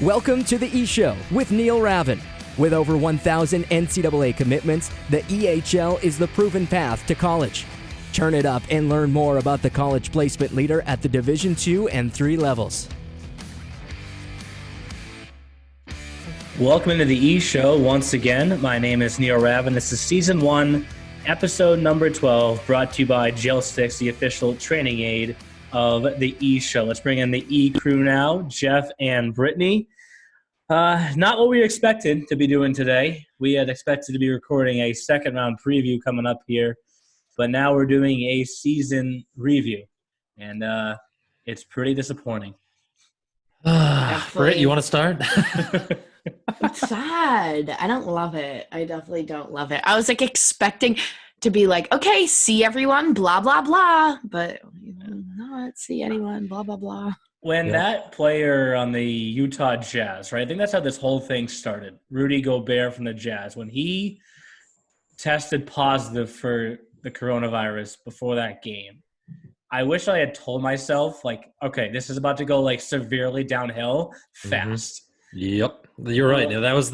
Welcome to the E-Show with Neil Ravin. With over 1,000 NCAA commitments, the EHL is the proven path to college. Turn it up and learn more about the college placement leader at the Division II and III levels. Welcome to the E-Show once again. My name is Neil Ravin. This is Season 1, Episode number 12, brought to you by Gel Sticks, the official training aid of the E-Show. Let's bring in the E crew now, Jeff and Brittany. Not what we expected to be doing today. We had expected to be recording a second round preview coming up here, but now we're doing a season review, and it's pretty disappointing. Britt, you want to start? It's sad. I don't love it. I definitely don't love it. I was expecting to be okay, see everyone, blah, blah, blah. But not see anyone, blah, blah, blah. When that player on the Utah Jazz, right? I think that's how this whole thing started. Rudy Gobert from the Jazz. When he tested positive for the coronavirus before that game, I wish I had told myself, okay, this is about to go severely downhill fast. Yep, you're right. Now that was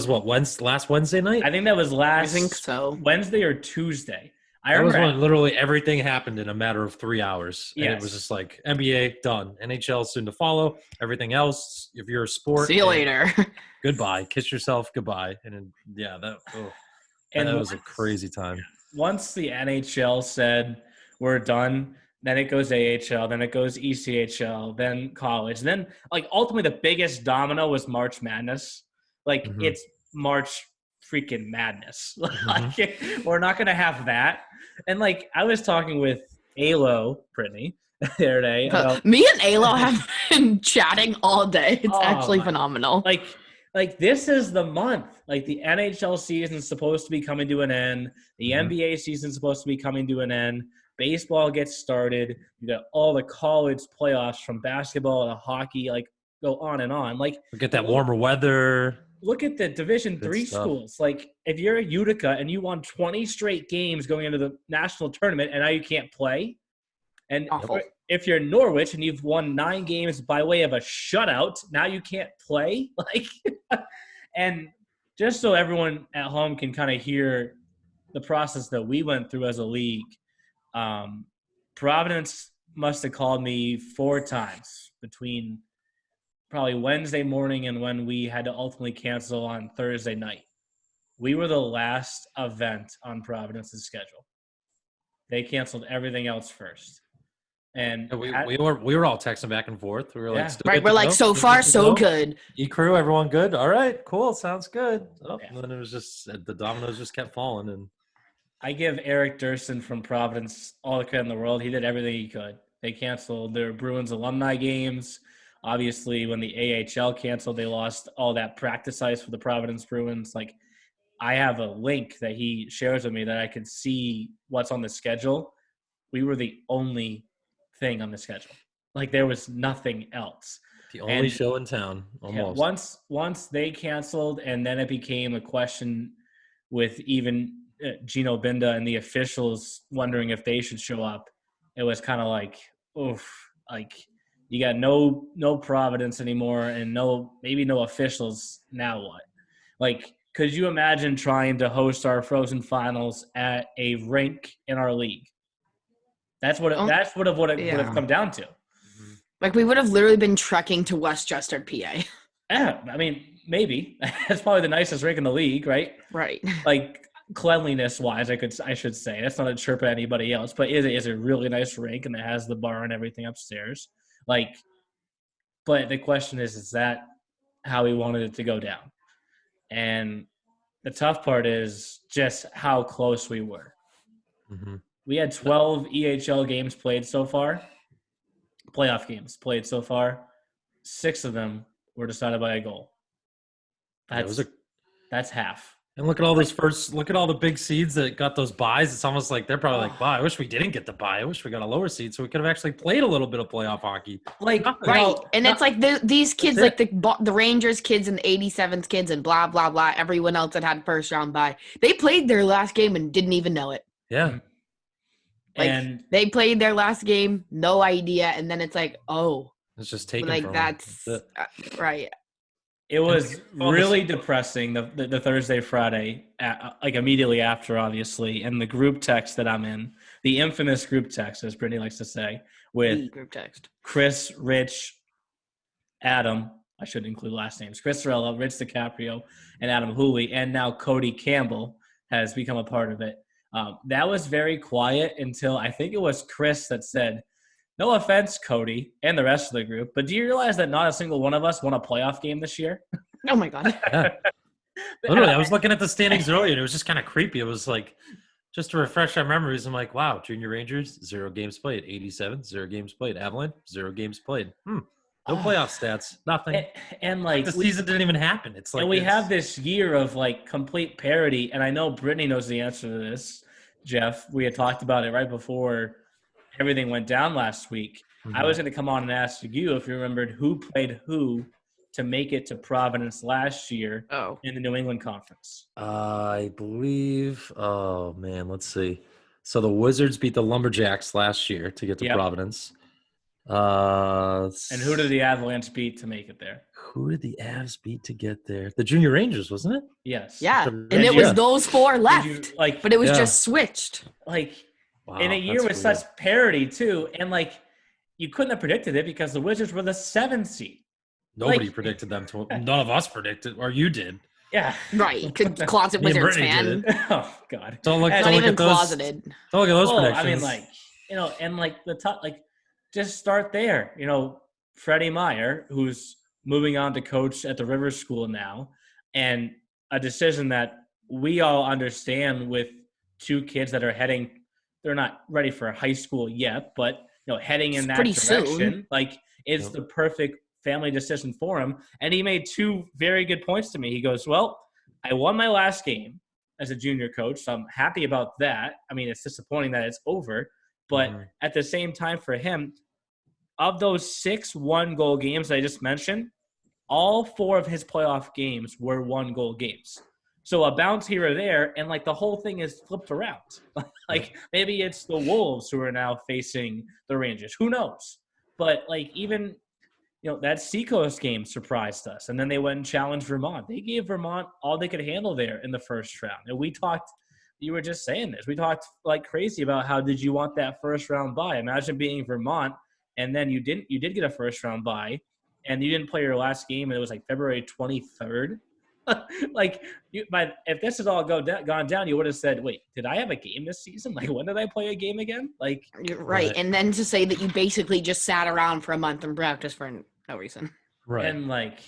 what, last Wednesday night? I think that was I think so. Wednesday or Tuesday. That was when literally everything happened in a matter of 3 hours. And it was just NBA done, NHL soon to follow. Everything else, if you're a sport, see you later. Goodbye, kiss yourself goodbye. And that was a crazy time. Once the NHL said we're done, then it goes AHL, then it goes ECHL, then college. Then, ultimately the biggest domino was March Madness. It's March freaking madness. We're not going to have that. And, I was talking with Alo, Brittany, the other day. Me and Alo have been chatting all day. It's actually phenomenal. This is the month. The NHL season's supposed to be coming to an end. The NBA season's supposed to be coming to an end. Baseball gets started. You got all the college playoffs from basketball to hockey, go on and on. We get that warmer weather. Look at the Division III schools. If you're a Utica and you won 20 straight games going into the national tournament and now you can't play, and if you're Norwich and you've won 9 games by way of a shutout, now you can't play. And just so everyone at home can kind of hear the process that we went through as a league, Providence must have called me 4 times between probably Wednesday morning and when we had to ultimately cancel on Thursday night. We were the last event on Providence's schedule. They canceled everything else first. And we were all texting back and forth. We were we're so far so good. E-crew, everyone good? All right, cool, sounds good. And then it was just the dominoes just kept falling. And I give Eric Durston from Providence all the credit in the world. He did everything he could. They canceled their Bruins alumni games. Obviously, when the AHL canceled, they lost all that practice ice for the Providence Bruins. I have a link that he shares with me that I can see what's on the schedule. We were the only thing on the schedule. There was nothing else. The only show in town, almost. Yeah, once they canceled, and then it became a question with even Gino Binda and the officials wondering if they should show up. It was kind of oof, you got no Providence anymore and maybe no officials. Now what? Could you imagine trying to host our Frozen Finals at a rink in our league? That's what it would have come down to. We would have literally been trekking to Westchester, PA. Yeah, I mean, maybe. That's probably the nicest rink in the league, right? Right. Cleanliness-wise, I should say. That's not a chirp at anybody else, but is a really nice rink, and it has the bar and everything upstairs. But the question is that how we wanted it to go down? And the tough part is just how close we were. We had 12 EHL games played so far, playoff games played so far. 6 of them were decided by a goal. That's half. And look at all look at all the big seeds that got those buys. It's almost like they're probably wow, I wish we didn't get the buy. I wish we got a lower seed so we could have actually played a little bit of playoff hockey. Right. And it's these kids, the Rangers kids and the 87s kids and blah, blah, blah, everyone else that had first round bye. They played their last game and didn't even know it. Yeah. And they played their last game, no idea. And then it's it's just taken from that's them. right. It was really depressing the Thursday, Friday, like immediately after, obviously, and the group text that I'm in, the infamous group text, as Brittany likes to say, with The group text. Chris, Rich, Adam. I should include last names. Chris Sorella, Rich DiCaprio, and Adam Hooley, and now Cody Campbell has become a part of it. That was very quiet until I think it was Chris that said, "No offense, Cody, and the rest of the group, but do you realize that not a single one of us won a playoff game this year?" Oh my God. Yeah. Literally, I was looking at the standings earlier, and it was just kind of creepy. It was like, just to refresh our memories, I'm like, wow, Junior Rangers, 0 games played. 87, 0 games played. Avalanche, 0 games played. No playoff stats, nothing. And like the season didn't even happen. It's like, and we have this year of like complete parity, and I know Brittany knows the answer to this, Jeff. We had talked about it right before everything went down last week. Mm-hmm. I was going to come on and ask you if you remembered who played who to make it to Providence last year in the New England Conference. I believe, oh man, let's see. So the Wizards beat the Lumberjacks last year to get to Providence. And who did the Avalanche beat to make it there? Who did the Avs beat to get there? The Junior Rangers, wasn't it? Yes. Yeah, and it was those four left, but it was just switched. Like, in a year with such parity, too, and like, you couldn't have predicted it because the Wizards were the 7th seed. Nobody predicted them to. None of us predicted, or you did. Yeah. Right. Closet Wizards fan. Oh, God. Don't look not even closeted. Don't look at those predictions. I mean, like, you know, and like the top, like, just start there. You know, Freddie Meyer, who's moving on to coach at the Rivers School now, and a decision that we all understand with two kids that are heading, they're not ready for high school yet, but, you know, heading in that direction, soon. Like, it's the perfect family decision for him. And he made two very good points to me. He goes, well, I won my last game as a junior coach, so I'm happy about that. I mean, it's disappointing that it's over, but at the same time for him, of those 6 one-goal games I just mentioned, all 4 of his playoff games were one-goal games. So a bounce here or there, and like the whole thing is flipped around. Like maybe it's the Wolves who are now facing the Rangers. Who knows? But like even, you know, that Seacoast game surprised us. And then they went and challenged Vermont. They gave Vermont all they could handle there in the first round. And we talked, you were just saying this, we talked like crazy about how did you want that first round bye? Imagine being Vermont, and then you did get a first round bye, and you didn't play your last game, and it was like February 23rd. Like, if this had all gone down, you would have said, wait, did I have a game this season? Like, when did I play a game again? Like, you're right. And then to say that you basically just sat around for a month and practiced for no reason. Right. And like,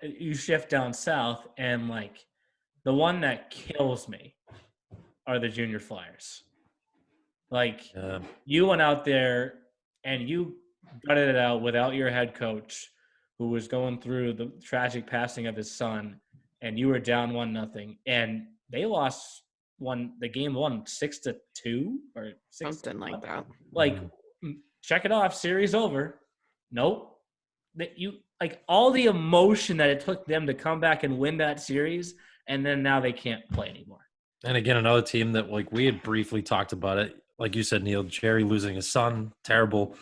you shift down south, and like, the one that kills me are the junior Flyers. Like, you went out there and you gutted it out without your head coach, who was going through the tragic passing of his son, and you were down 1-0, and they lost the game 6-2 or 6 something like that. Like, check it off, series over. Nope. That you like all the emotion that it took them to come back and win that series, and then now they can't play anymore. And again, another team that like we had briefly talked about it. Like you said, Neil, Jerry losing his son, terrible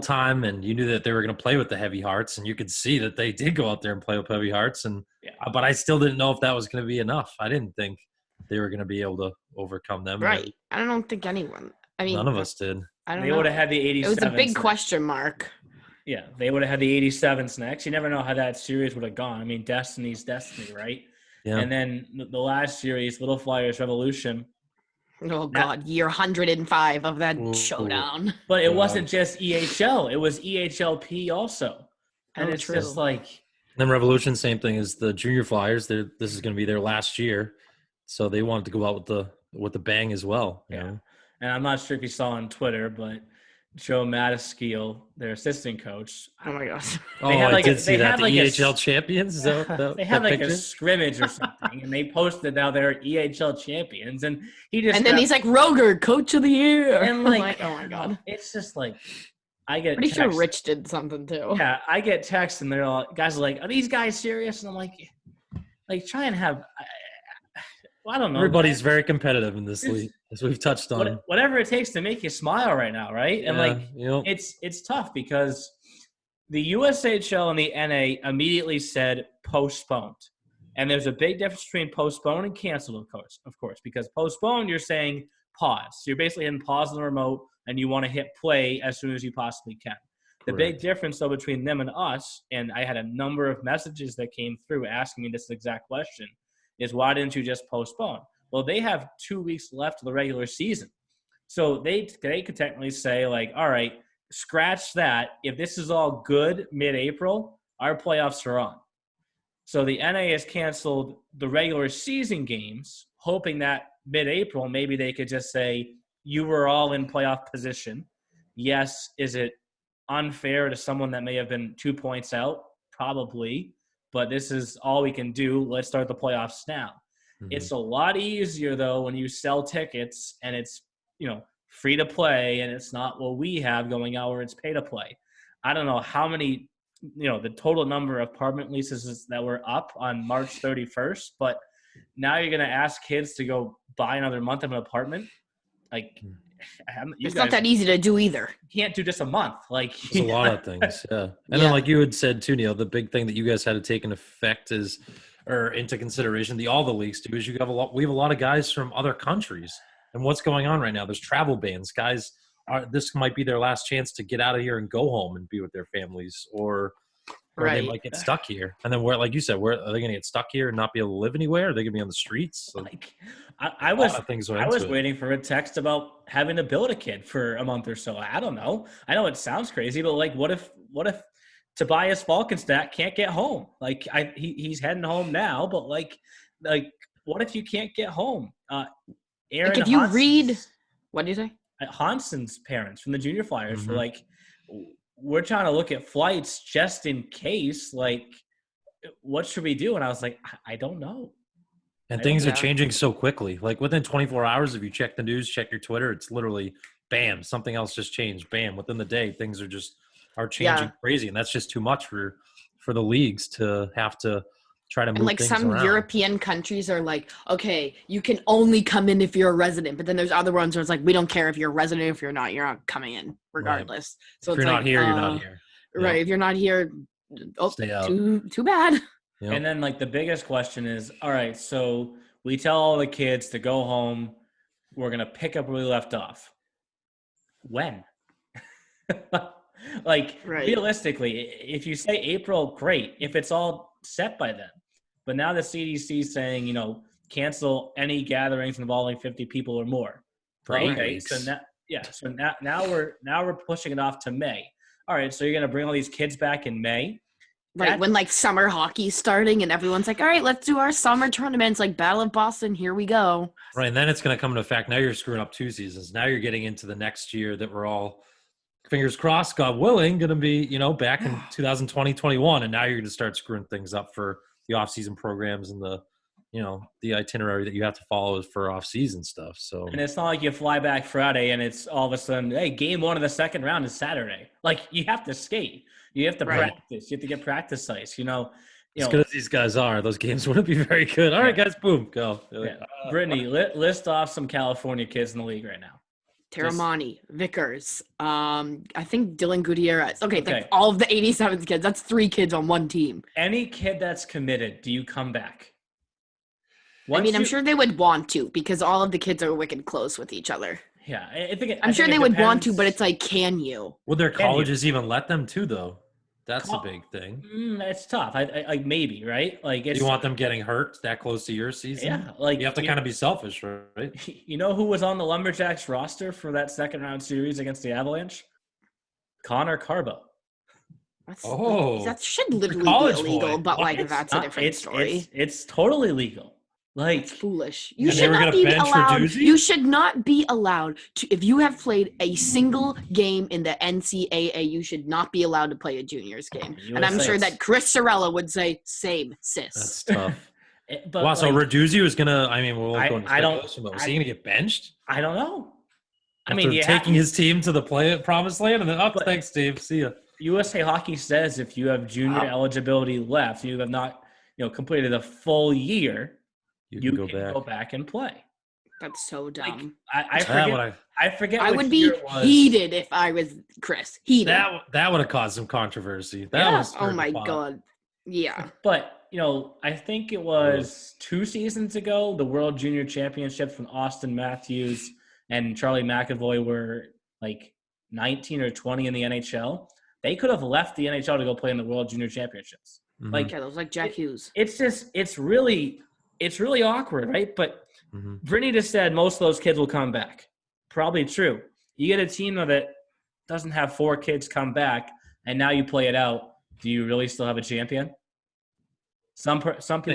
time. And you knew that they were going to play with the heavy hearts, and you could see that they did go out there and play with heavy hearts. And but I still didn't know if that was going to be enough. I didn't think they were going to be able to overcome them. Right. I don't think anyone. I mean, none of us did. They would have had the 87s. It was a big question mark. Yeah, they would have had the 87s next. You never know how that series would have gone. I mean, destiny's destiny, right? Yeah. And then the last series, Little Flyers Revolution. Oh, God, year 105 of that showdown. But it wasn't just EHL. It was EHLP also. And it's just like – then Revolution, same thing as the Junior Flyers. This is going to be their last year. So they wanted to go out with the bang as well. You know? And I'm not sure if you saw on Twitter, but Joe Mataskiel, their assistant coach. Oh, my gosh. I did see that. The EHL champions? They had like a scrimmage or something, and they posted now they're EHL champions. And then he's like, Roger, coach of the year. And like, oh, my God. It's just like, I get pretty sure Rich did something, too. Yeah, I get texts, and they're all, guys are like, are these guys serious? And I'm like try and have – I don't know. Everybody's very competitive in this league, as we've touched on. Whatever it takes to make you smile right now, right? And it's tough because The USHL and the NA immediately said postponed. And there's a big difference between postpone and cancel, of course, because postpone, you're saying pause. So you're basically hitting pause on the remote, and you want to hit play as soon as you possibly can. The big difference, though, between them and us, and I had a number of messages that came through asking me this exact question, is why didn't you just postpone? Well, they have 2 weeks left of the regular season. So they could technically say, like, all right, scratch that. If this is all good mid-April, our playoffs are on. So the NA has canceled the regular season games, hoping that mid-April maybe they could just say, you were all in playoff position. Yes, is it unfair to someone that may have been 2 points out? Probably. But this is all we can do. Let's start the playoffs now. Mm-hmm. It's a lot easier, though, when you sell tickets and it's, free to play, and it's not what we have going out where it's pay to play. I don't know how many, the total number of apartment leases that were up on March 31st, but now you're going to ask kids to go buy another month of an apartment. Like, it's not that easy to do either. You can't do just a month. Like, there's a lot of things. Yeah. And then, like you had said too, Neil, the big thing that you guys had to take into consideration, all the leagues do, is we have a lot of guys from other countries. And what's going on right now? There's travel bans. Guys, this might be their last chance to get out of here and go home and be with their families, or they might get stuck here. And then, like you said, where are they going to get stuck here and not be able to live anywhere? Are they going to be on the streets? So, I was waiting for a text about having to build a kid for a month or so. I don't know. I know it sounds crazy, but like, what if Tobias Falkenstadt can't get home? Like, he's heading home now, but like, what if you can't get home? Aaron, like if you read, what do you say? Hanson's parents from the Junior Flyers were like, we're trying to look at flights just in case. Like, what should we do? And I was like, I don't know. And things are changing so quickly. Like within 24 hours, if you check the news, check your Twitter, it's literally bam, something else just changed. Bam, within the day, things are changing crazy, and that's just too much for the leagues to have to try to move and like things some around. European countries are like, okay, you can only come in if you're a resident, but then there's other ones where it's like, we don't care if you're a resident, if you're not coming in regardless. Right. So if you're not here, you're not here. Right. If you're not here, stay out. Too bad. Yep. And then like the biggest question is, all right, so we tell all the kids to go home. We're going to pick up where we left off. When? Realistically, if you say April, great. If it's all set by then. But now the CDC is saying, cancel any gatherings involving 50 people or more. For 8 weeks. So now we're pushing it off to May. All right, so you're gonna bring all these kids back in May. Right, when like summer hockey's starting and everyone's like, all right, let's do our summer tournaments, like Battle of Boston, here we go. Right, and then it's gonna come into effect. Now you're screwing up 2 seasons. Now you're getting into the next year that we're all, fingers crossed, God willing, going to be, back in 2020-21, and now you're going to start screwing things up for the off-season programs and the itinerary that you have to follow for off-season stuff. So, and it's not like you fly back Friday and it's all of a sudden, hey, game 1 of the second round is Saturday. Like, you have to skate, you have to practice, you have to get practice ice. As good as these guys are, those games wouldn't be very good. All right, guys, boom, go. Like, Brittany, list off some California kids in the league right now. Terramani, Vickers, I think Dylan Gutierrez. Okay. Like all of the 87 kids. That's 3 kids on one team. Any kid that's committed, do you come back? I'm sure they would want to because all of the kids are wicked close with each other. Yeah, I'm sure they would want to, but it's like, can you? Would their colleges even let them to, though? That's the big thing. It's tough. I maybe, right? Like, you want them getting hurt that close to your season? Yeah, like you have to kind of be selfish, right? You know who was on the Lumberjacks roster for that second round series against the Avalanche? Connor Carbo. That should literally be illegal, but like that's a different story. It's totally legal. Like, it's foolish. You should not be allowed. You should not be allowed to. If you have played a single game in the NCAA, you should not be allowed to play a juniors game. And I'm sure that Chris Sorella would say, "Same, sis." That's tough. Wow. So Raduzzi was gonna. I mean, was he gonna get benched? I don't know. Taking his team to the promised land, and then thanks, Steve. See ya. USA Hockey says if you have junior eligibility left, you have not, completed a full year. You can go back and play. That's so dumb. I That forget. would I forget. I which would year be it was. heated if I was Chris. Heated. that would have caused some controversy. That Yeah. was Oh my god. Yeah. But I think it was 2 seasons ago, the World Junior Championships when Austin Matthews and Charlie McAvoy were like 19 or 20 in the NHL. They could have left the NHL to go play in the World Junior Championships. Mhm. Like Yeah, those like Jack Hughes. it's really awkward, right? But Mhm. Brittany just said most of those kids will come back. Probably true. You get a team that doesn't have 4 kids come back, and now you play it out. Do you really still have a champion? Some people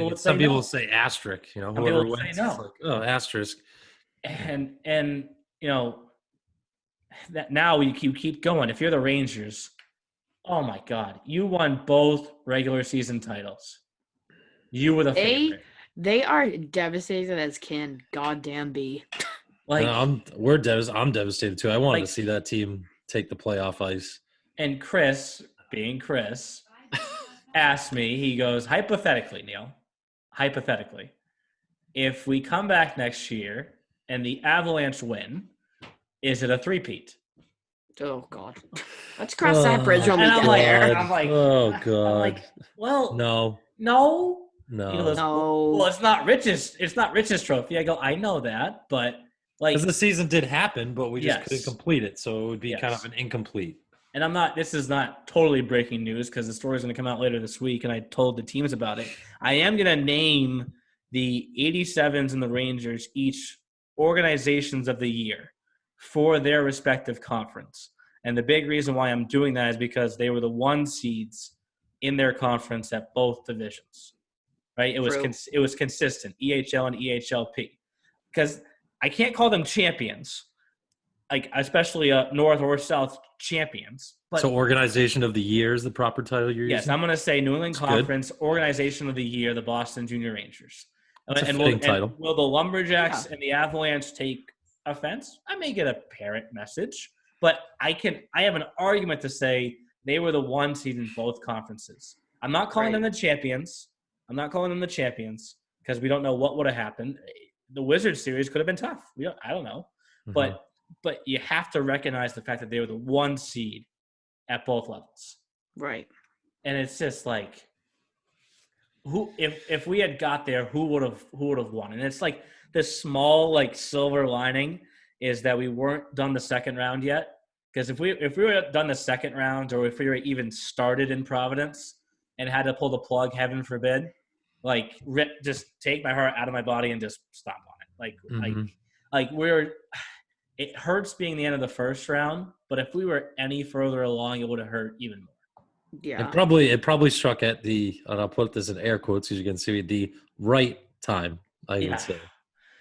would say Some people no. say asterisk. Some Whoever people would wins, say no. it's like, oh, asterisk. And that now you keep going. If you're the Rangers, oh my God, you won both regular season titles. You were the favorite. They are devastated as can goddamn be. Like, I'm devastated too. I wanted to see that team take the playoff ice. And Chris, being Chris, asked me, he goes, hypothetically, Neil, if we come back next year and the Avalanche win, is it a three-peat? Oh God. Let's cross that bridge when we And get I'm like, there. I'm like, oh God. I'm like, well, No. He goes, No. well, it's not Rich's trophy. I go, I know that, but like, Because the season did happen, but we just Yes. couldn't complete it, so it would be Yes. kind of an incomplete. and this is not totally breaking news because the story is going to come out later this week, and I told the teams about it. I am going to name the 87s and the Rangers each organizations of the year for their respective conference. And the big reason why I'm doing that is because they were the 1 seeds in their conference at both divisions. Right? It was True. it was consistent, EHL and EHLP. Because I can't call them champions, like especially North or South champions. But So organization of the year is the proper title you're yes, using? I'm going to say New England That's Conference Organization of the Year, the Boston Junior Rangers. That's a fitting title. Will the Lumberjacks and the Avalanche take offense? I may get a parent message, but I have an argument to say they were the 1 seed in both conferences. I'm not calling them the champions. Because we don't know what would have happened. The Wizards series could have been tough. I don't know. Mhm. But you have to recognize the fact that they were the 1 seed at both levels. Right. And it's just like, who if we had got there, who would have won? And it's like this small like silver lining is that we weren't done the second round yet. Because if we were done the second round, or if we were even started in Providence and had to pull the plug, heaven forbid, like just take my heart out of my body and just stop on it. It hurts being the end of the first round, but if we were any further along, it would have hurt even more. Yeah. It probably struck at the, and I'll put this in air quotes because you can see the right time, I would say,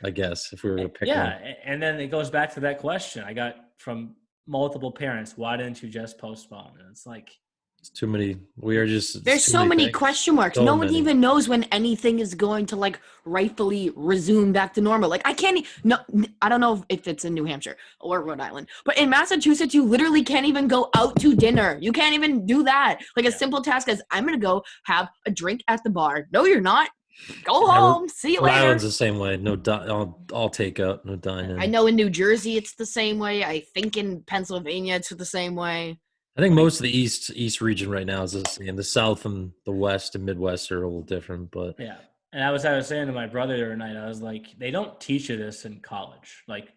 I guess, if we were going to pick one. And then it goes back to that question I got from multiple parents. Why didn't you just postpone? And it's like, It's too many. There's so many things. question marks. So No one many. even knows when anything is going to like rightfully resume back to normal. Like I don't know if it's in New Hampshire or Rhode Island, but in Massachusetts, you literally can't even go out to dinner. You can't even do that. Like a simple task as I'm going to go have a drink at the bar. No, you're not. Go home. See you Rhode later. Island's the same way. No, all takeout, no dine-in. I know in New Jersey it's the same way. I think in Pennsylvania it's the same way. I think most of the east region right now is the same. The South and the West and Midwest are a little different, but yeah. And I was saying to my brother the other night, I was like, they don't teach you this in college. Like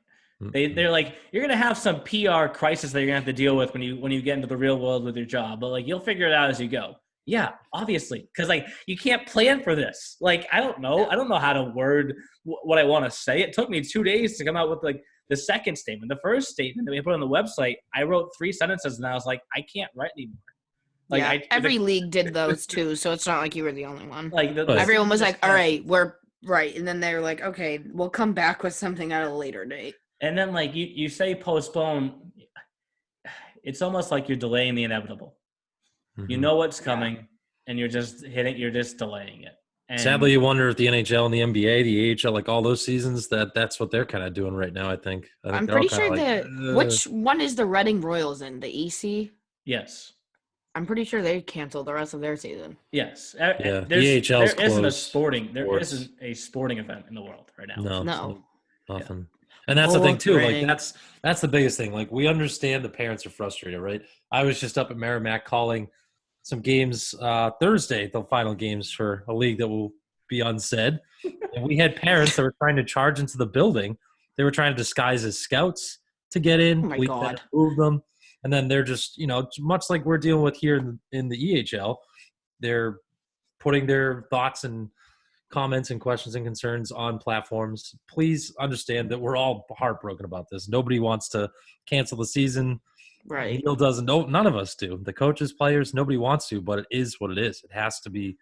they're like, you're gonna have some PR crisis that you're gonna have to deal with when you get into the real world with your job, but like you'll figure it out as you go. Yeah, obviously, because like you can't plan for this. Like I don't know how to word what I want to say. It took me 2 days to come out with like the second statement. The first statement that we put on the website, I wrote 3 sentences, and I was like, I can't write anymore. Like every league did those too, so it's not like you were the only one. Like everyone was like, "All right, we're right," and then they were like, "Okay, we'll come back with something at a later date." And then like you say postpone, it's almost like you're delaying the inevitable. Mm-hmm. You know what's coming, and you're just delaying it. And sadly, you wonder if the NHL and the NBA, the AHL, like all those seasons, that's what they're kind of doing right now. I think I'm pretty sure which one is the Reading Royals in the EC? Yes, I'm pretty sure they canceled the rest of their season. Yes, yeah. The AHL's closed. There isn't a sporting event in the world right now. No. Nothing. And that's the thing too. Like Boring. that's the biggest thing. Like we understand the parents are frustrated, right? I was just up at Merrimack calling some games Thursday, the final games for a league that will be unsaid. And we had parents that were trying to charge into the building. They were trying to disguise as scouts to get in. Oh my We God. had to move them. And then they're just, much like we're dealing with here in the EHL, they're putting their thoughts and comments and questions and concerns on platforms. Please understand that we're all heartbroken about this. Nobody wants to cancel the season. Right. Neil doesn't. No, none of us do. The coaches, players, nobody wants to, but it is what it is. It has to be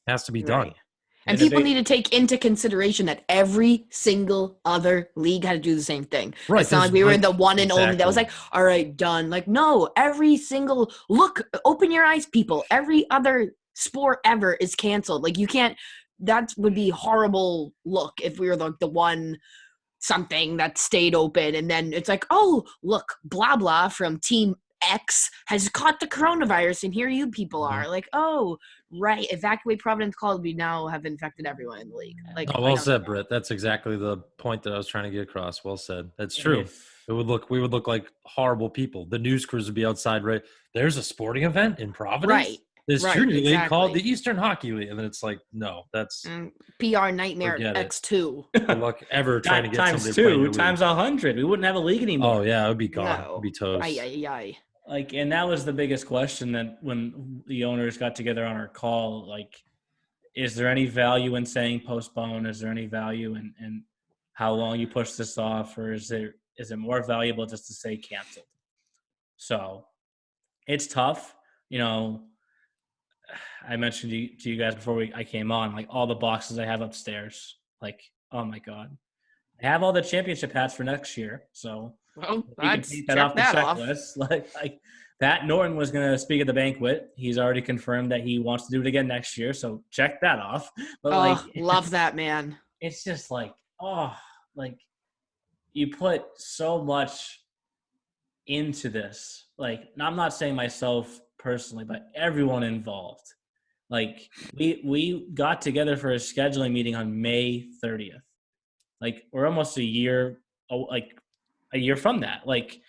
done. Right. And people need to take into consideration that every single other league had to do the same thing. Right. It's not like we were the one and only that was like, Exactly. all right, done. Like, no, every single open your eyes, people. Every other sport ever is canceled. Like, you can't. That would be horrible look if we were like the one something that stayed open, and then it's like, oh, look, blah blah from team X has caught the coronavirus, and here you people are. Like, oh, right, evacuate Providence College. We now have infected everyone in the league. Like, Oh, well said, Britt. That's exactly the point that I was trying to get across. Well said. That's true. We would look like horrible people. The news crews would be outside, right? There's a sporting event in Providence. Right. This Right, junior league exactly. called the Eastern Hockey League, and then it's like, no, that's PR nightmare Forget it. X2. good luck ever trying to get times somebody to play in 2 your times 100. We wouldn't have a league league. anymore. Oh yeah, it would be gone. No. It would be toast. Ay. Like, and that was the biggest question that when the owners got together on our call, like, is there any value in saying postpone? Is there any value in how long you push this off? Or is it more valuable just to say canceled? So it's tough. I mentioned to you guys before I came on, like, all the boxes I have upstairs. Like, oh my God. I have all the championship hats for next year. So Well, we can take that off the checklist. Like Pat Norton was going to speak at the banquet. He's already confirmed that he wants to do it again next year. So check that off. But love that, man. It's just like, you put so much into this. Like, I'm not saying myself personally, but everyone involved. Like, we got together for a scheduling meeting on May 30th. Like, we're almost a year from that. Like,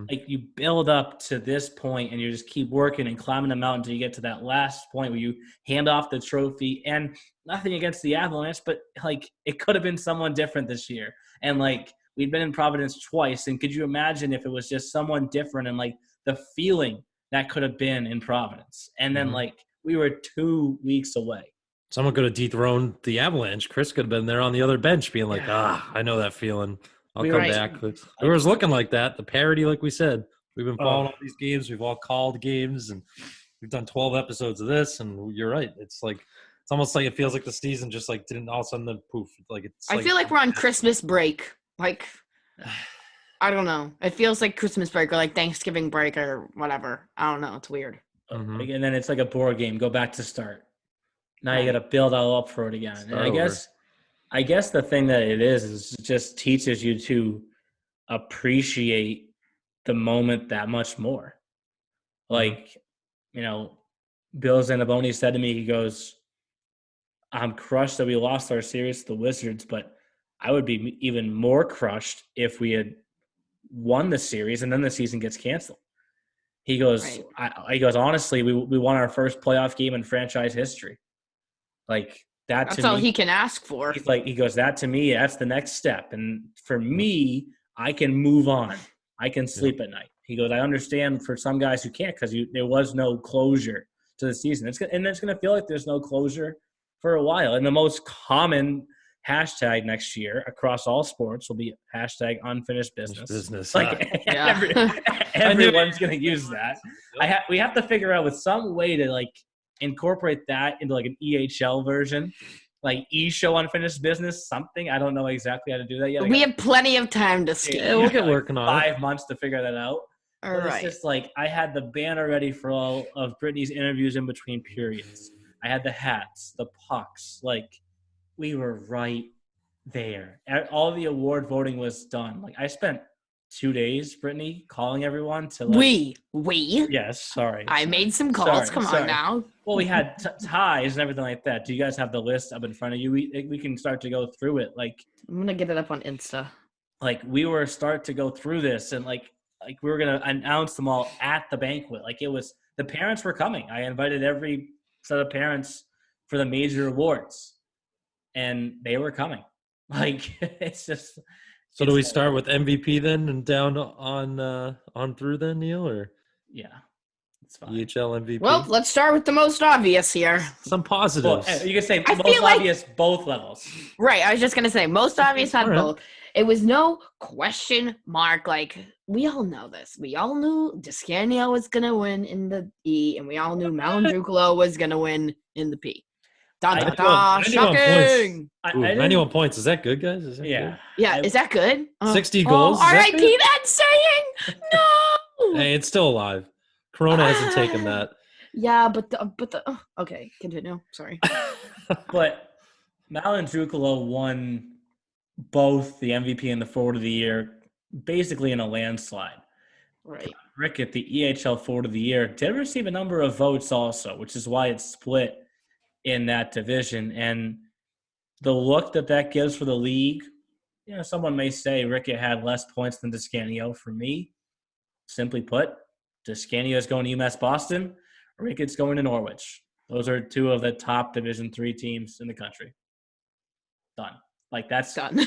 like, you build up to this point and you just keep working and climbing the mountain until you get to that last point where you hand off the trophy. And nothing against the Avalanche, but like, it could have been someone different this year. And like, we'd been in Providence twice. And could you imagine if it was just someone different and like the feeling that could have been in Providence? And then like, we were 2 weeks away. Someone could have dethroned the Avalanche. Chris could have been there on the other bench being like, I know that feeling. I'll come back. It was looking like that. The parody, like we said, we've been following all these games. We've all called games, and we've done 12 episodes of this. And you're right. It's almost like it feels like the season just like didn't all of a sudden then poof. I feel like we're on Christmas break. Like, I don't know. It feels like Christmas break or like Thanksgiving break or whatever. I don't know. It's weird. And then it's like a board game. Go back to start. Now you got to build all up for it again. And I guess the thing that it is it just teaches you to appreciate the moment that much more. Like, Bill Zanaboni said to me, he goes, I'm crushed that we lost our series to the Wizards, but I would be even more crushed if we had won the series and then the season gets canceled. He goes, honestly, we won our first playoff game in franchise history. Like, that's all he can ask for. He goes, that to me, that's the next step. And for me, I can move on. I can sleep at night. He goes, I understand for some guys who can't because there was no closure to the season. It's going to feel like there's no closure for a while. And the most common hashtag next year across all sports will be hashtag unfinished business. Like, everyone's going to use that. We have to figure out with some way to like incorporate that into like an EHL version, like show unfinished business, something. I don't know exactly how to do that yet. We have plenty of time to skate. We'll get working on 5 months to figure that out. All right. It's just like I had the banner ready for all of Brittany's interviews in between periods. I had the hats, the pucks. Like, we were right there. All the award voting was done. Like, I spent 2 days, Brittany, calling everyone to like. We. Yes, sorry. I made some calls. Come on now. Well, we had ties and everything like that. Do you guys have the list up in front of you? We can start to go through it. Like, I'm gonna get it up on Insta. like we were start to go through this, and like we were gonna announce them all at the banquet. Like it was, the parents were coming. I invited every set of parents for the major awards, and they were coming. Like it's just. So do we start with MVP then and down on through then, Neil, or Yeah, it's fine. EHL MVP? Well, let's start with the most obvious here. Some positives. Well, you can say I most feel like- obvious both levels. Right, I was just gonna say most obvious on All right. both. It was no question mark. Like we all know this. We all knew Descanio was gonna win in the E, and we all knew Malandrucolo was gonna win in the P. Da da da! 91 Shocking. Ooh, 91 points. Is that good, guys? Is that Yeah. Yeah, is that good? 60 goals, is that R.I.P. good? That saying. No. good? Hey, it's still alive. Corona hasn't taken that. Yeah, but okay, continue. Sorry. But Malandrucolo won both the MVP and the Forward of the Year basically in a landslide. Right. Rickett, the EHL Forward of the Year, did receive a number of votes also, which is why it's split in that division. And the look that gives for the league, you know, someone may say Rickett had less points than Descanio. For me, simply put, Descanio is going to UMass Boston, Rickett's going to Norwich. Those are two of the top Division III teams in the country. Done. Like that's Done.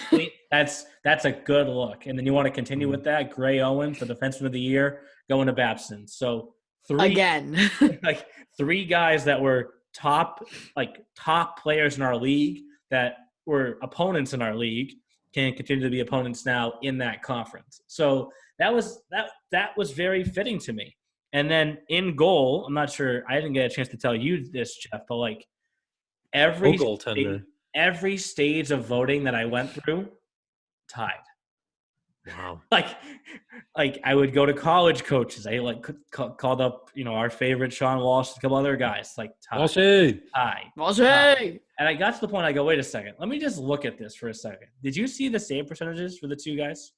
that's a good look. And then you want to continue with that. Gray Owens, the defenseman of the year, going to Babson. So Again. like three guys that were top players in our league that were opponents in our league can continue to be opponents now in that conference. So that was very fitting to me. And then in goal, I'm not sure, I didn't get a chance to tell you this, Jeff, but like every stage of voting that I went through, tied. Wow. Like I would go to college coaches. I called up, you know, our favorite Sean Walsh, a couple other guys, like tie. And I got to the point, I go, wait a second, let me just look at this for a second. Did you see the save percentages for the two guys?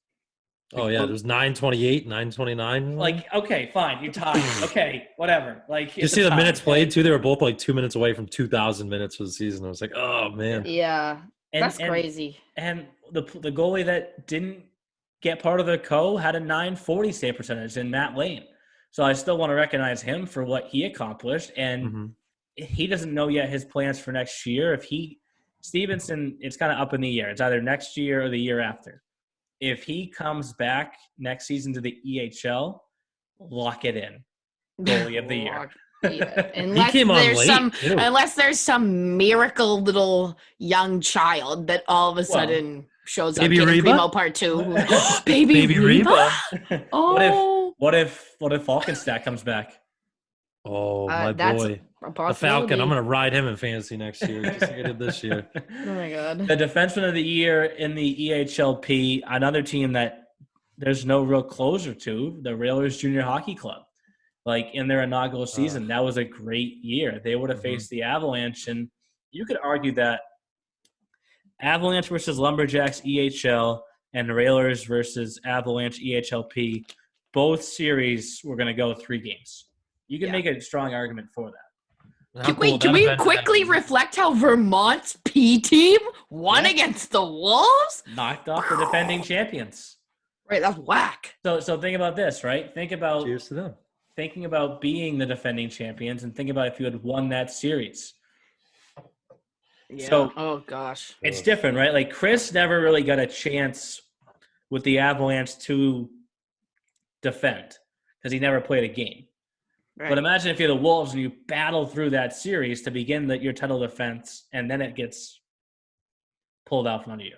Oh yeah, there's 928, 929. Like, okay, fine, you tied. Okay, whatever. Like, you see the minutes played too? They were both like 2 minutes away from 2,000 minutes for the season. I was like, oh man. Yeah, that's crazy. And the goalie that didn't get part of the had a 940 save percentage in Matt Lane. So I still want to recognize him for what he accomplished. And he doesn't know yet his plans for next year. Stevenson, it's kind of up in the air. It's either next year or the year after. If he comes back next season to the EHL, lock it in. Goalie of the year. Yeah. Unless there's some miracle little young child that all of a sudden shows up in Primo Part 2. Baby Reba. Oh. What if Falkenstack comes back? Oh, my boy. The Falcon. I'm going to ride him in fantasy next year, just like I did this year. Oh, my God. The defenseman of the year in the EHLP, another team that there's no real closer to, the Railers Junior Hockey Club. Like, in their inaugural season, that was a great year. They would have faced the Avalanche, and you could argue that Avalanche versus Lumberjacks EHL and Railers versus Avalanche EHLP, both series were going to go 3 games. You can make a strong argument for that. Can we quickly reflect how Vermont's P team won against the Wolves? Knocked off the defending champions. Right, that's whack. So think about this, right? Cheers to them. Thinking about being the defending champions and think about if you had won that series. Yeah. So, oh, gosh. It's different, right? Like, Chris never really got a chance with the Avalanche to defend because he never played a game. Right. But imagine if you're the Wolves and you battle through that series to begin your title defense, and then it gets pulled out from under you.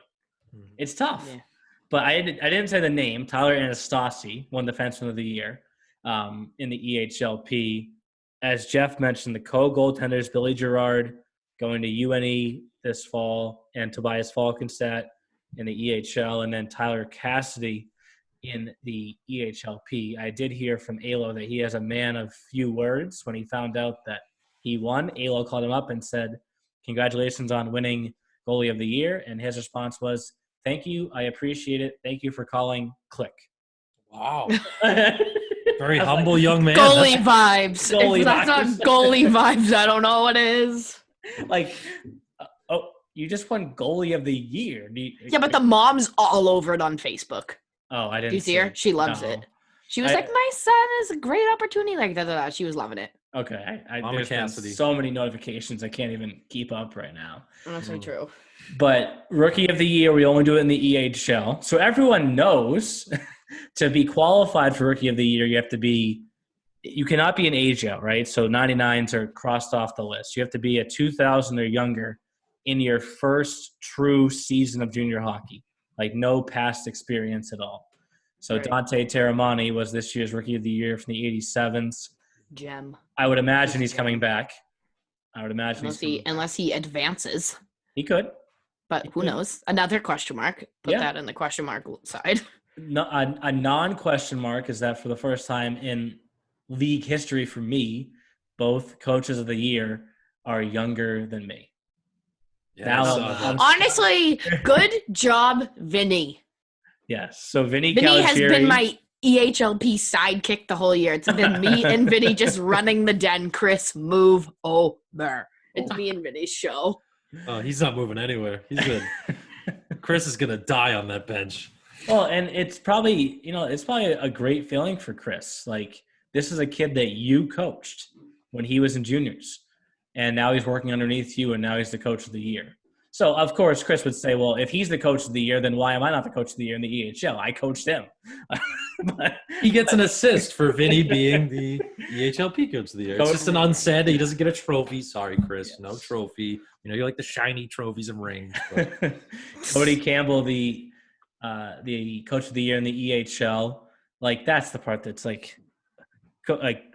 It's tough. Yeah. But I didn't say the name. Tyler Anastasi won Defenseman of the Year in the EHLP. As Jeff mentioned, the co-goaltenders, Billy Gerard going to UNE this fall, and Tobias Falkenstadt in the EHL, and then Tyler Cassidy in the EHLP. I did hear from Alo that he has a man of few words. When he found out that he won, Alo called him up and said, congratulations on winning goalie of the year. And his response was, thank you. I appreciate it. Thank you for calling. Click. Wow. Very humble young man. Goalie vibes. If that's not goalie vibes, I don't know what is. Like, You just won goalie of the year. Yeah, but the mom's all over it on Facebook. Oh, I didn't. Do you see her? She loves it. She was like, "My son is a great opportunity." Like that. She was loving it. Okay, Mama there's been Cassidy. so many notifications I can't even keep up right now. That's so true. But rookie of the year, we only do it in the EHL. So everyone knows to be qualified for rookie of the year, you cannot be an AHL, right? So 99s are crossed off the list. You have to be a 2000 or younger in your first true season of junior hockey, like no past experience at all. So Right. Dante Terramani was this year's rookie of the year from the 87s. Gem. I would imagine he's coming back. Unless he advances. He could. But who knows? Another question mark. Put that in the question mark side. No, a non-question mark is that for the first time in league history for me, both coaches of the year are younger than me. Yeah, honestly, good job, Vinny. Yes. So Vinny has been my EHLP sidekick the whole year. It's been me and Vinny just running the den. Chris, move over. It's me and Vinny's show. Oh, he's not moving anywhere. He's good. Chris is gonna die on that bench. Well, and it's probably a great feeling for Chris. Like, this is a kid that you coached when he was in juniors, and now he's working underneath you, and now he's the coach of the year. So, of course, Chris would say, well, if he's the coach of the year, then why am I not the coach of the year in the EHL? I coached him. But he gets an assist for Vinny being the EHLP coach of the year. It's just an unsaid. He doesn't get a trophy. Sorry, Chris. Yes. No trophy. You know, you like the shiny trophies and rings. But. Cody Campbell, the coach of the year in the EHL, like, that's the part that's like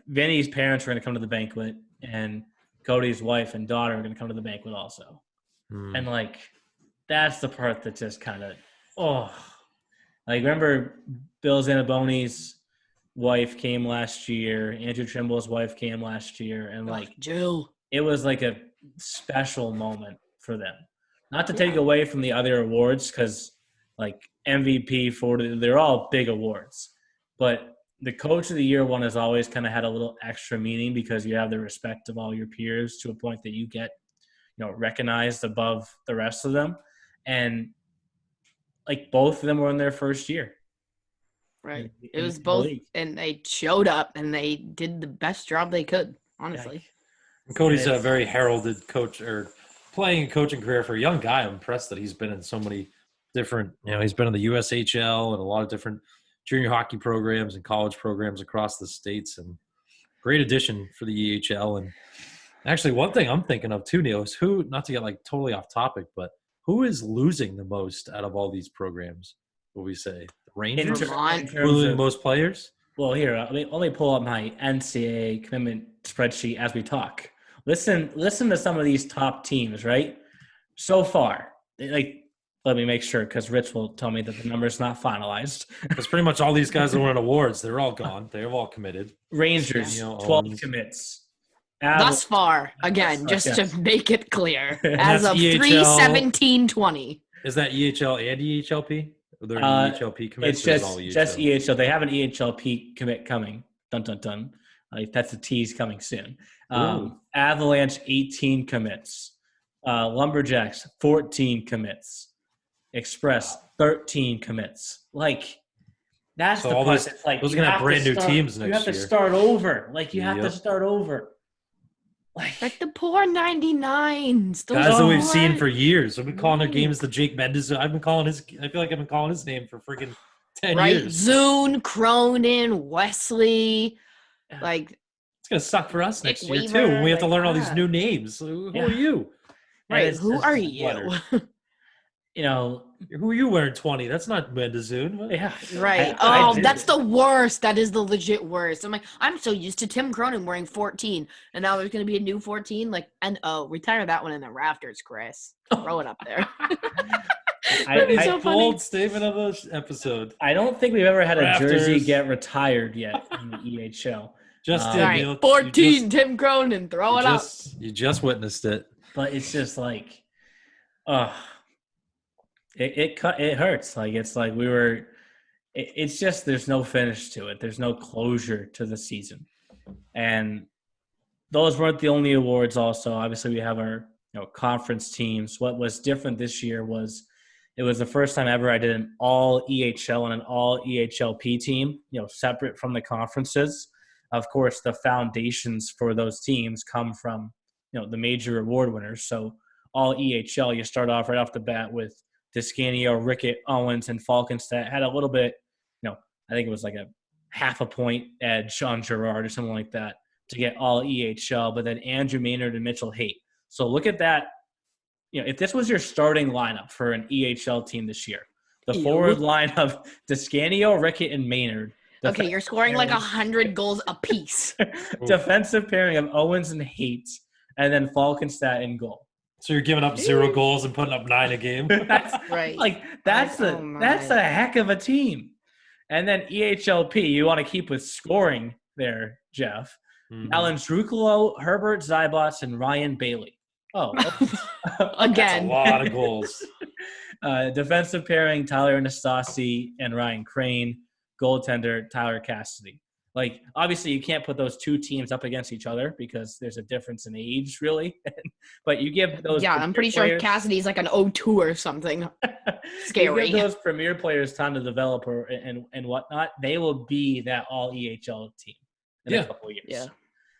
Vinny's parents are going to come to the banquet, and Cody's wife and daughter are going to come to the banquet also. And, like, that's the part that just kind of, like, remember Bill Zanaboni's wife came last year, Andrew Trimble's wife came last year, and, like, Jill. It was like a special moment for them. Not to take away from the other awards, because, like, MVP, they're all big awards. But the coach of the year one has always kind of had a little extra meaning because you have the respect of all your peers to a point that you get, recognized above the rest of them. And, like, both of them were in their first year. Right. It was both, and they showed up, and they did the best job they could, honestly. Yeah. Cody's a very heralded coach, or playing a coaching career for a young guy. I'm impressed that he's been in so many different, he's been in the USHL and a lot of different junior hockey programs and college programs across the states, and great addition for the EHL. And actually, one thing I'm thinking of too, Neil, is who, not to get like totally off topic, but who is losing the most out of all these programs? What we say, the Rangers losing the most players. Well, here, let me pull up my NCAA commitment spreadsheet as we talk. Listen to some of these top teams, right? So far, like, let me make sure, because Rich will tell me that the number's not finalized. It's pretty much all these guys that won awards. They're all gone. They're all committed. Rangers, 12 commits. Thus far, again, just to make it clear, as of 3/17/20. Is that EHL and EHLP? Or they're EHLP commits? It's just EHL. They have an EHLP commit coming. Dun, dun, dun. That's a tease coming soon. Avalanche, 18 commits. Lumberjacks, 14 commits. Express, 13 commits. Like, that's the part that's like, those are going to have brand new teams next year. You have to start over. Like, you have to start over. Like the poor 99s. Those guys that we've seen for years. I've been calling their games the Jake Mendes. I feel like I've been calling his name for freaking 10 years. Zune, Cronin, Wesley. Like, it's going to suck for us next year, too, when we have to learn all these new names. Who are you? Right, who are you? Who are you wearing 20? That's not Mendezune. Yeah. Right. That's the worst. That is the legit worst. I'm like, I'm so used to Tim Cronin wearing 14, and now there's going to be a new 14. Like, and retire that one in the rafters, Chris. Throw it up there. So bold statement of the episode. I don't think we've ever had a jersey get retired yet in the EHL. Just Neil, 14, Tim Cronin. Throw it up. You just witnessed it. But it's just like, it hurts. Like, it's like it's just, there's no finish to it. There's no closure to the season. And those weren't the only awards also. Obviously, we have our conference teams. What was different this year was it was the first time ever I did an all EHL and an all EHLP team, separate from the conferences. Of course, the foundations for those teams come from, the major award winners. So all EHL, you start off right off the bat with Descanio, Rickett, Owens, and Falkenstedt. Had a little bit, I think it was like a half a point edge on Girard or something like that to get all EHL, but then Andrew Maynard and Mitchell Haight. So look at that. If this was your starting lineup for an EHL team this year, the forward line of Descanio, Rickett, and Maynard. Okay, you're scoring like 100 goals apiece. Defensive pairing of Owens and Haight, and then Falkenstedt in goal. So you're giving up 0 goals and putting up 9 a game. That's right. That's a heck of a team. And then EHLP, you want to keep with scoring there, Jeff. Mm-hmm. Alan Drukalo, Herbert Zybots, and Ryan Bailey. Oh, again. That's a lot of goals. Defensive pairing, Tyler Anastasi and Ryan Crane. Goaltender, Tyler Cassidy. Obviously, you can't put those two teams up against each other because there's a difference in age, really. But you give those. Yeah, I'm pretty sure Cassidy's like an 0-2 or something. Scary. You give those premier players time to develop and whatnot. They will be that all EHL team in a couple of years. Yeah.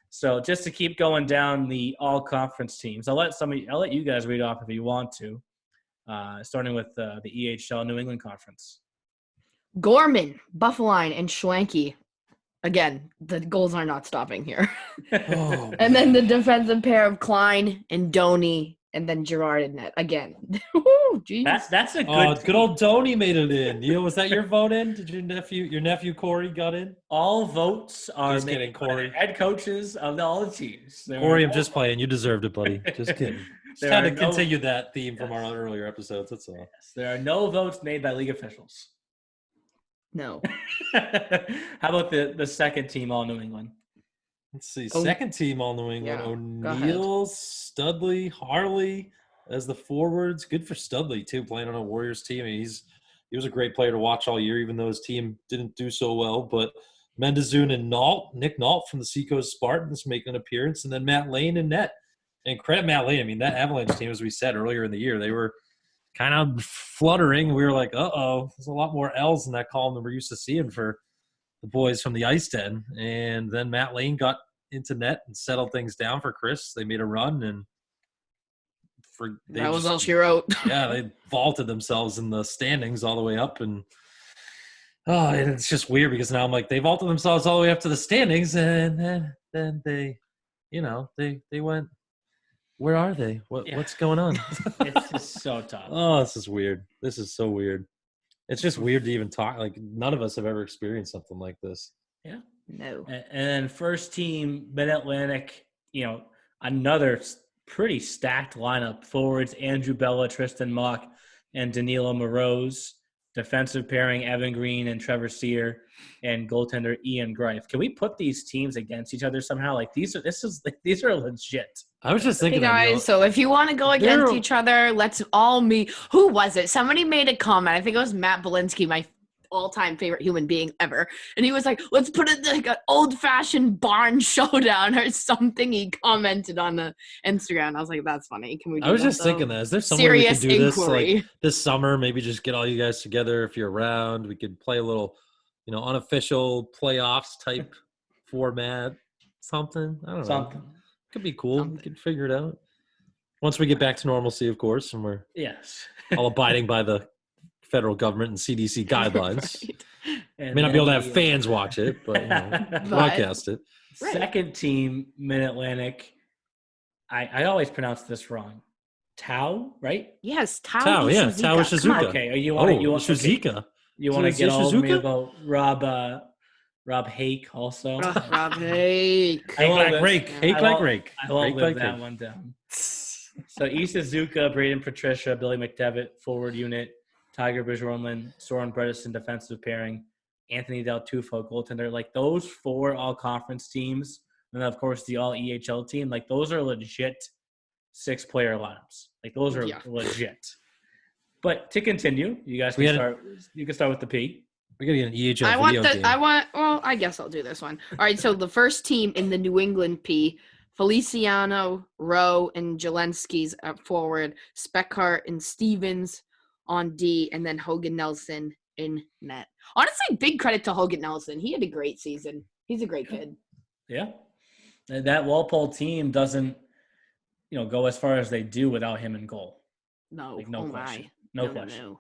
So just to keep going down the all conference teams, I'll let you guys read off if you want to. Starting with the EHL New England Conference. Gorman, Buffaline, and Schwanke. Again, the goals are not stopping here. Oh, and then the defensive pair of Klein and Doney, and then Girard and net again. Woo, that's a good. Good old Doney made it in. Neil, was that your vote in? Did your nephew Corey got in? All votes are just kidding, Corey. Head coaches of all the teams. Corey, I'm just playing. You deserved it, buddy. Just kidding. Just trying to continue that theme from our earlier episodes. That's all. Yes, there are no votes made by league officials. No. How about the second team, all New England? Let's see. Second team, all New England. Yeah, O'Neill, Studley, Harley as the forwards. Good for Studley, too, playing on a Warriors team. He was a great player to watch all year, even though his team didn't do so well. But Mendezoon and Nick Nault from the Seacoast Spartans make an appearance. And then Matt Lane and net. And credit Matt Lane. I mean, that Avalanche team, as we said earlier in the year, they were kind of fluttering. We were like, uh-oh, there's a lot more L's in that column than we're used to seeing for the boys from the Ice Den. And then Matt Lane got into net and settled things down for Chris. They made a run, and that was all she wrote. Yeah, they vaulted themselves in the standings all the way up. And it's just weird because now I'm like, they vaulted themselves all the way up to the standings, and then they went, where are they? What's going on? It's just so tough. Oh, this is weird. This is so weird. It's just weird to even talk. Like, none of us have ever experienced something like this. Yeah. No. And then first team, Mid-Atlantic, another pretty stacked lineup. Forwards, Andrew Bella, Tristan Mock, and Danilo Moroz. Defensive pairing, Evan Green and Trevor Sear, and goaltender Ian Greif. Can we put these teams against each other somehow? These are legit. I was just thinking, hey guys, so if you want to go against each other, let's all meet. Who was it? Somebody made a comment. I think it was Matt Belinsky, my all-time favorite human being ever. And he was like, let's put it like an old-fashioned barn showdown or something. He commented on the Instagram. I was like, that's funny. Can we do I was just thinking that. Is there some way we can do this this summer? Maybe just get all you guys together if you're around. We could play a little, unofficial playoffs type format. Something. I don't know. Something. Could be cool. We could figure it out. Once we get back to normalcy, of course, and we're all abiding by the federal government and CDC guidelines. Right. May not be able to have fans watch it, but broadcast it. Right. Second team, Mid-Atlantic. I always pronounce this wrong. Tau, right? Yes, Tau. Tau, yeah, Tau Shizuka. Okay, you want Shizuka. You want to get all of me about Rob Hake also. Rob Hake. Hake like rake. I won't live that one down. So Issa Zuka, Braden Patricia, Billy McDevitt, forward unit. Tiger Bjornlund, Soren Bredesen, defensive pairing, Anthony Del Tufo, goaltender. Those four all-conference teams, and then, of course, the all-EHL team, those are legit six-player lineups. Those are legit. But to continue, you guys can start. You can start with the P. We're going to get an EHL video game. I guess I'll do this one. All right, so the first team in the New England P, Feliciano, Rowe, and Jelensky's at forward. Speckhart and Stevens on D, and then Hogan Nelson in net. Honestly, big credit to Hogan Nelson. He had a great season. He's a great kid. Yeah. And that Walpole team doesn't, go as far as they do without him in goal. No. Like, no Oh question. my. No question.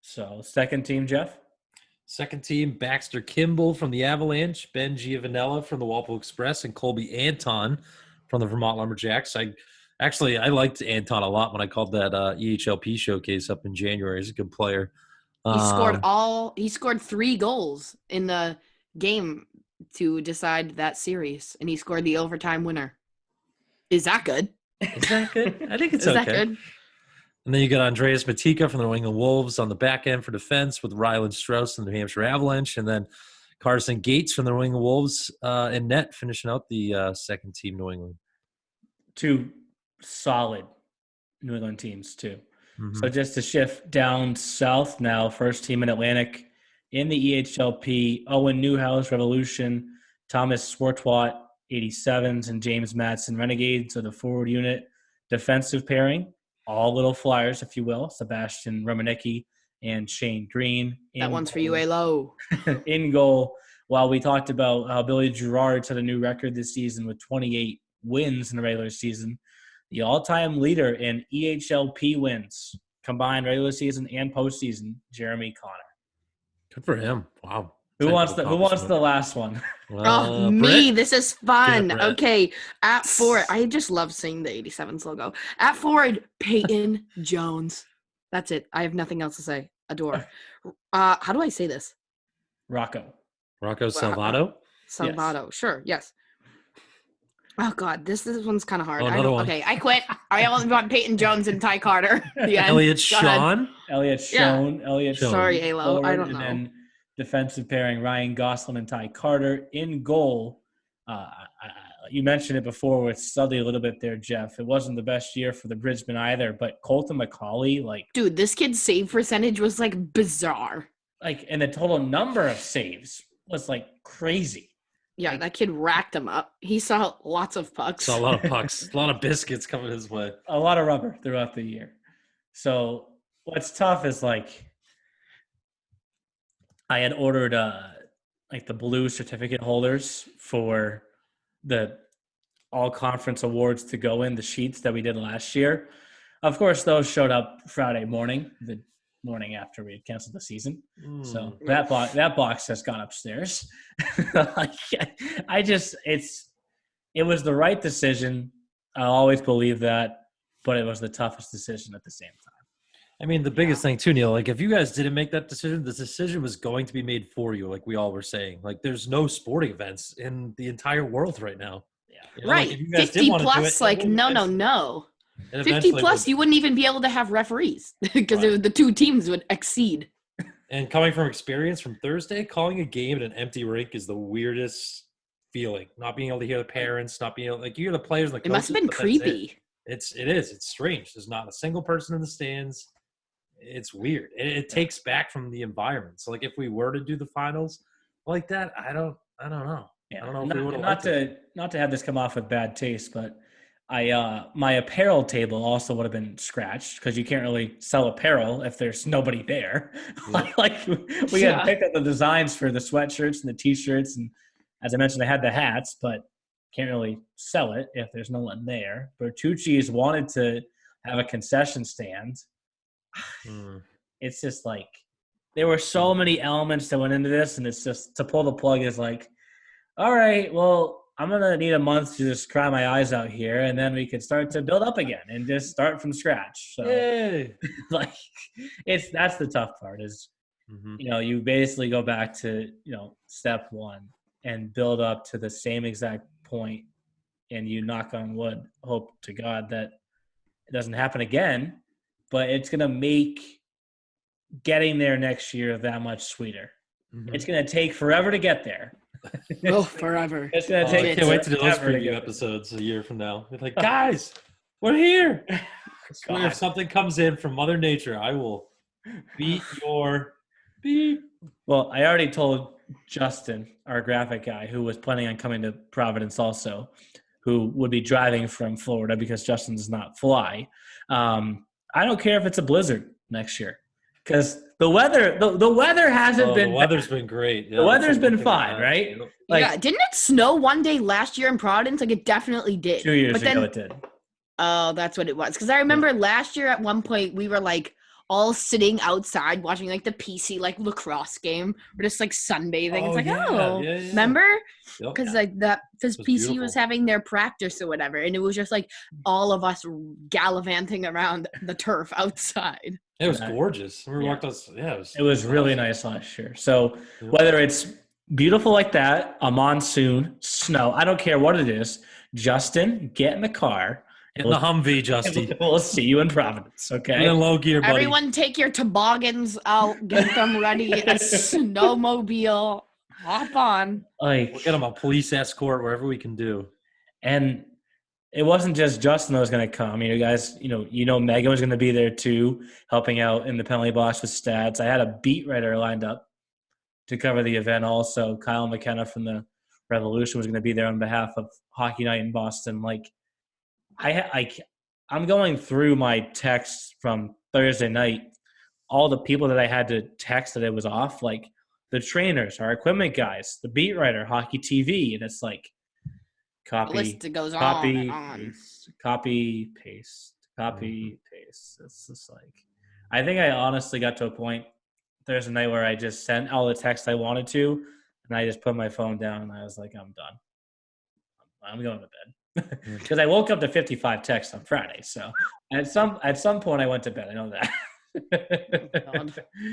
So, second team, Jeff? Second team, Baxter Kimball from the Avalanche, Ben Giovanella from the Walpole Express, and Colby Anton from the Vermont Lumberjacks. I liked Anton a lot when I called that EHLP showcase up in January. He's a good player. He scored 3 goals in the game to decide that series, and he scored the overtime winner. Is that good? Is that good? I think it's Is okay. that good? And then you got Andreas Matika from the New England Wolves on the back end for defense with Ryland Strauss from the New Hampshire Avalanche. And then Carson Gates from the New England Wolves in net, finishing out the second team New England. 2 solid New England teams, too. Mm-hmm. So just to shift down south now, first team in Atlantic in the EHLP, Owen Newhouse, Revolution, Thomas Swartwat, 87s, and James Madsen, Renegades. So the forward unit, defensive pairing. All little flyers, if you will. Sebastian Romanicki and Shane Green. That one's for you, A-Lo. In goal. While we talked about how Billy Gerard set a new record this season with 28 wins in the regular season, the all-time leader in EHLP wins, combined regular season and postseason, Jeremy Connor. Good for him. Wow. Who wants the last one? Me. This is fun. Brett. Okay. At forward, I just love seeing the 87s logo. At forward, Peyton Jones. That's it. I have nothing else to say. Adore. How do I say this? Rocco Salvato? Salvato. Yes. Sure. Yes. Oh, God. This one's kind of hard. Okay, I quit. I only want Peyton Jones and Ty Carter. Elliot Shawn? Elliot Schoen. Sorry, A-Lo. I don't know. And then defensive pairing, Ryan Gosselin and Ty Carter. In goal, you mentioned it before with Studley a little bit there, Jeff. It wasn't the best year for the Bridgemen either, but Colton McCauley, Dude, this kid's save percentage was, bizarre. And the total number of saves was, crazy. Yeah, that kid racked him up. He saw lots of pucks. Saw a lot of pucks. A lot of biscuits coming his way. A lot of rubber throughout the year. So what's tough is, I had ordered the blue certificate holders for the all conference awards to go in the sheets that we did last year. Of course, those showed up Friday morning, the morning after we had canceled the season. So that box has gone upstairs. It was the right decision. I always believe that, but it was the toughest decision at the same time. I mean, the biggest thing too, Neil, if you guys didn't make that decision, the decision was going to be made for you, like we all were saying. There's no sporting events in the entire world right now. Yeah. Right. 50 plus, no. 50 plus, you wouldn't even be able to have referees because the 2 teams would exceed. And coming from experience from Thursday, calling a game at an empty rink is the weirdest feeling. Not being able to hear the parents, not being able, you hear the players and the coaches. It must have been creepy. It is. It's strange. There's not a single person in the stands. It's weird. It takes back from the environment. So, if we were to do the finals like that, I don't know. Yeah. I don't know if we would have not to have this come off with bad taste, but my apparel table also would have been scratched because you can't really sell apparel if there's nobody there. Yeah. We had picked up the designs for the sweatshirts and the t-shirts, and as I mentioned, I had the hats, but can't really sell it if there's no one there. Bertucci's wanted to have a concession stand. It's just there were so many elements that went into this, and it's just to pull the plug is all right, well, I'm going to need a month to just cry my eyes out here, and then we could start to build up again and just start from scratch. So, Yay. That's the tough part is, you basically go back to, step one and build up to the same exact point, and you knock on wood, hope to God that it doesn't happen again, but it's going to make getting there next year that much sweeter. Mm-hmm. It's going to take forever to get there. Forever. It's going to take I can't wait to do those preview episodes a year from now. It's guys, we're here. If something comes in from Mother Nature, I will beat your beep. Well, I already told Justin, our graphic guy, who was planning on coming to Providence also, who would be driving from Florida because Justin does not fly. I don't care if it's a blizzard next year because the weather hasn't been the weather's bad. been great. Yeah, The weather's been that's one thing fine, I've had. right? yeah, didn't it snow one day last year in Providence? Like, it definitely did. 2 years But then, ago it did. oh, that's what it was. Because I remember last year at one point we were like all sitting outside watching like the PC like lacrosse game. We're just like sunbathing. It's like, yeah. remember? Yep. Because like that, because It was PC was beautiful. having their practice or whatever, and it was just like all of us gallivanting around the turf outside. It was gorgeous. We Yeah. walked us. Yeah, It was really awesome. nice last year. So whether it's beautiful like that, a monsoon, snow, I don't care what it is. Justin, get in the car. In the Humvee, Justy. We'll see you in Providence, okay? In low gear, buddy. Everyone take your toboggans out, get them ready, a snowmobile, hop on. Like, We'll get him a police escort wherever we can do. and it wasn't just Justin that was going to come. You guys, Megan was going to be there too, helping out in the penalty box with stats. I had a beat writer lined up to cover the event also. Kyle McKenna from the Revolution was going to be there on behalf of Hockey Night in Boston. Like, I'm going through my texts from Thursday night, all the people that I had to text that it was off, like the trainers, our equipment guys, the beat writer, Hockey TV, and it's like The list goes on copy, and on. paste, copy, paste, copy, paste. It's just like, I think I honestly got to a point Thursday night where I just sent all the text I wanted to, and I just put my phone down and I was like, I'm done. I'm going to bed. Because I woke up to 55 texts on Friday. So at some point I went to bed. I know that.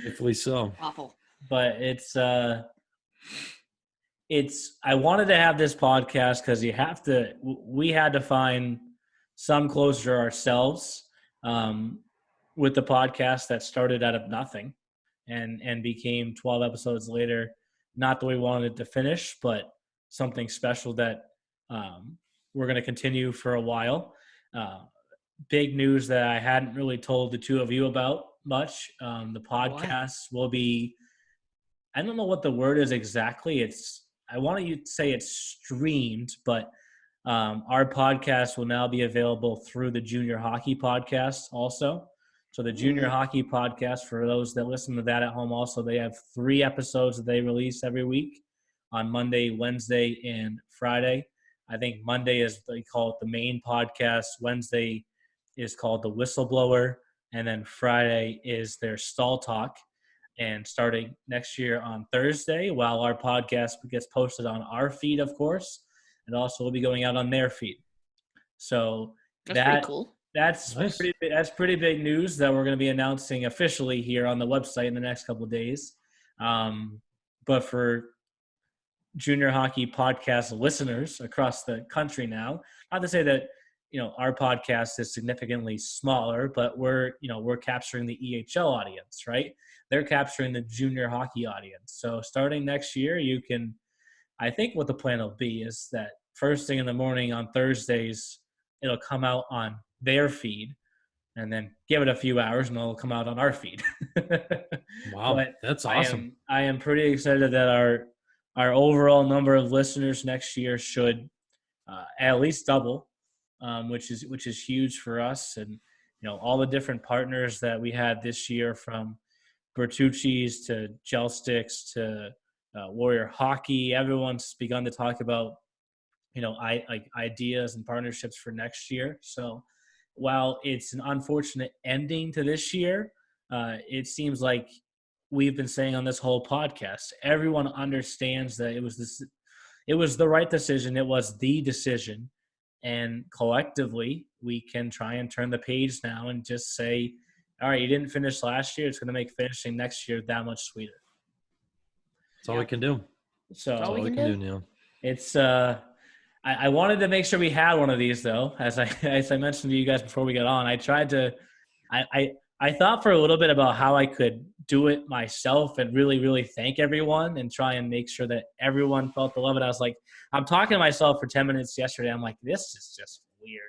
Hopefully so. Awful. But I wanted to have this podcast because we had to find some closure ourselves with the podcast that started out of nothing and became 12 episodes later, not the way we wanted it to finish, but something special that we're going to continue for a while. Big news that I hadn't really told the two of you about much. The podcast will be, I don't know what the word is exactly. I want you to say it's streamed, but our podcast will now be available through the Junior Hockey Podcast also. So the Junior Hockey Podcast, for those that listen to that at home also, they have 3 episodes that they release every week on Monday, Wednesday, and Friday. I think Monday is, they call it the main podcast. Wednesday is called the Whistleblower. And then Friday is their Stall Talk. And starting next year on Thursday, while our podcast gets posted on our feed, of course, it also will be going out on their feed. So That's pretty cool. That's Nice. pretty big news that we're going to be announcing officially here on the website in the next couple of days. But for Junior Hockey Podcast listeners across the country now, not to say that our podcast is significantly smaller, but we're capturing the EHL audience, right? They're capturing the junior hockey audience. So starting next year, I think what the plan will be is that first thing in the morning on Thursdays, it'll come out on their feed, and then give it a few hours and it'll come out on our feed. Wow, But that's awesome. I am pretty excited that our overall number of listeners next year should at least double, which is huge for us. And all the different partners that we had this year, from Bertucci's to Gel Sticks to Warrior Hockey, everyone's begun to talk about ideas and partnerships for next year. So while it's an unfortunate ending to this year, it seems like we've been saying on this whole podcast, everyone understands that it was the right decision. It was the decision. And collectively, we can try and turn the page now and just say, all right, you didn't finish last year. It's going to make finishing next year that much sweeter. That's all we can do. So That's all we can do, Neil. it's I wanted to make sure we had one of these, though. As I mentioned to you guys before we got on, I tried to I thought for a little bit about how I could do it myself and really, really thank everyone and try and make sure that everyone felt the love. And I was like, I'm talking to myself for 10 minutes yesterday. I'm like, this is just weird.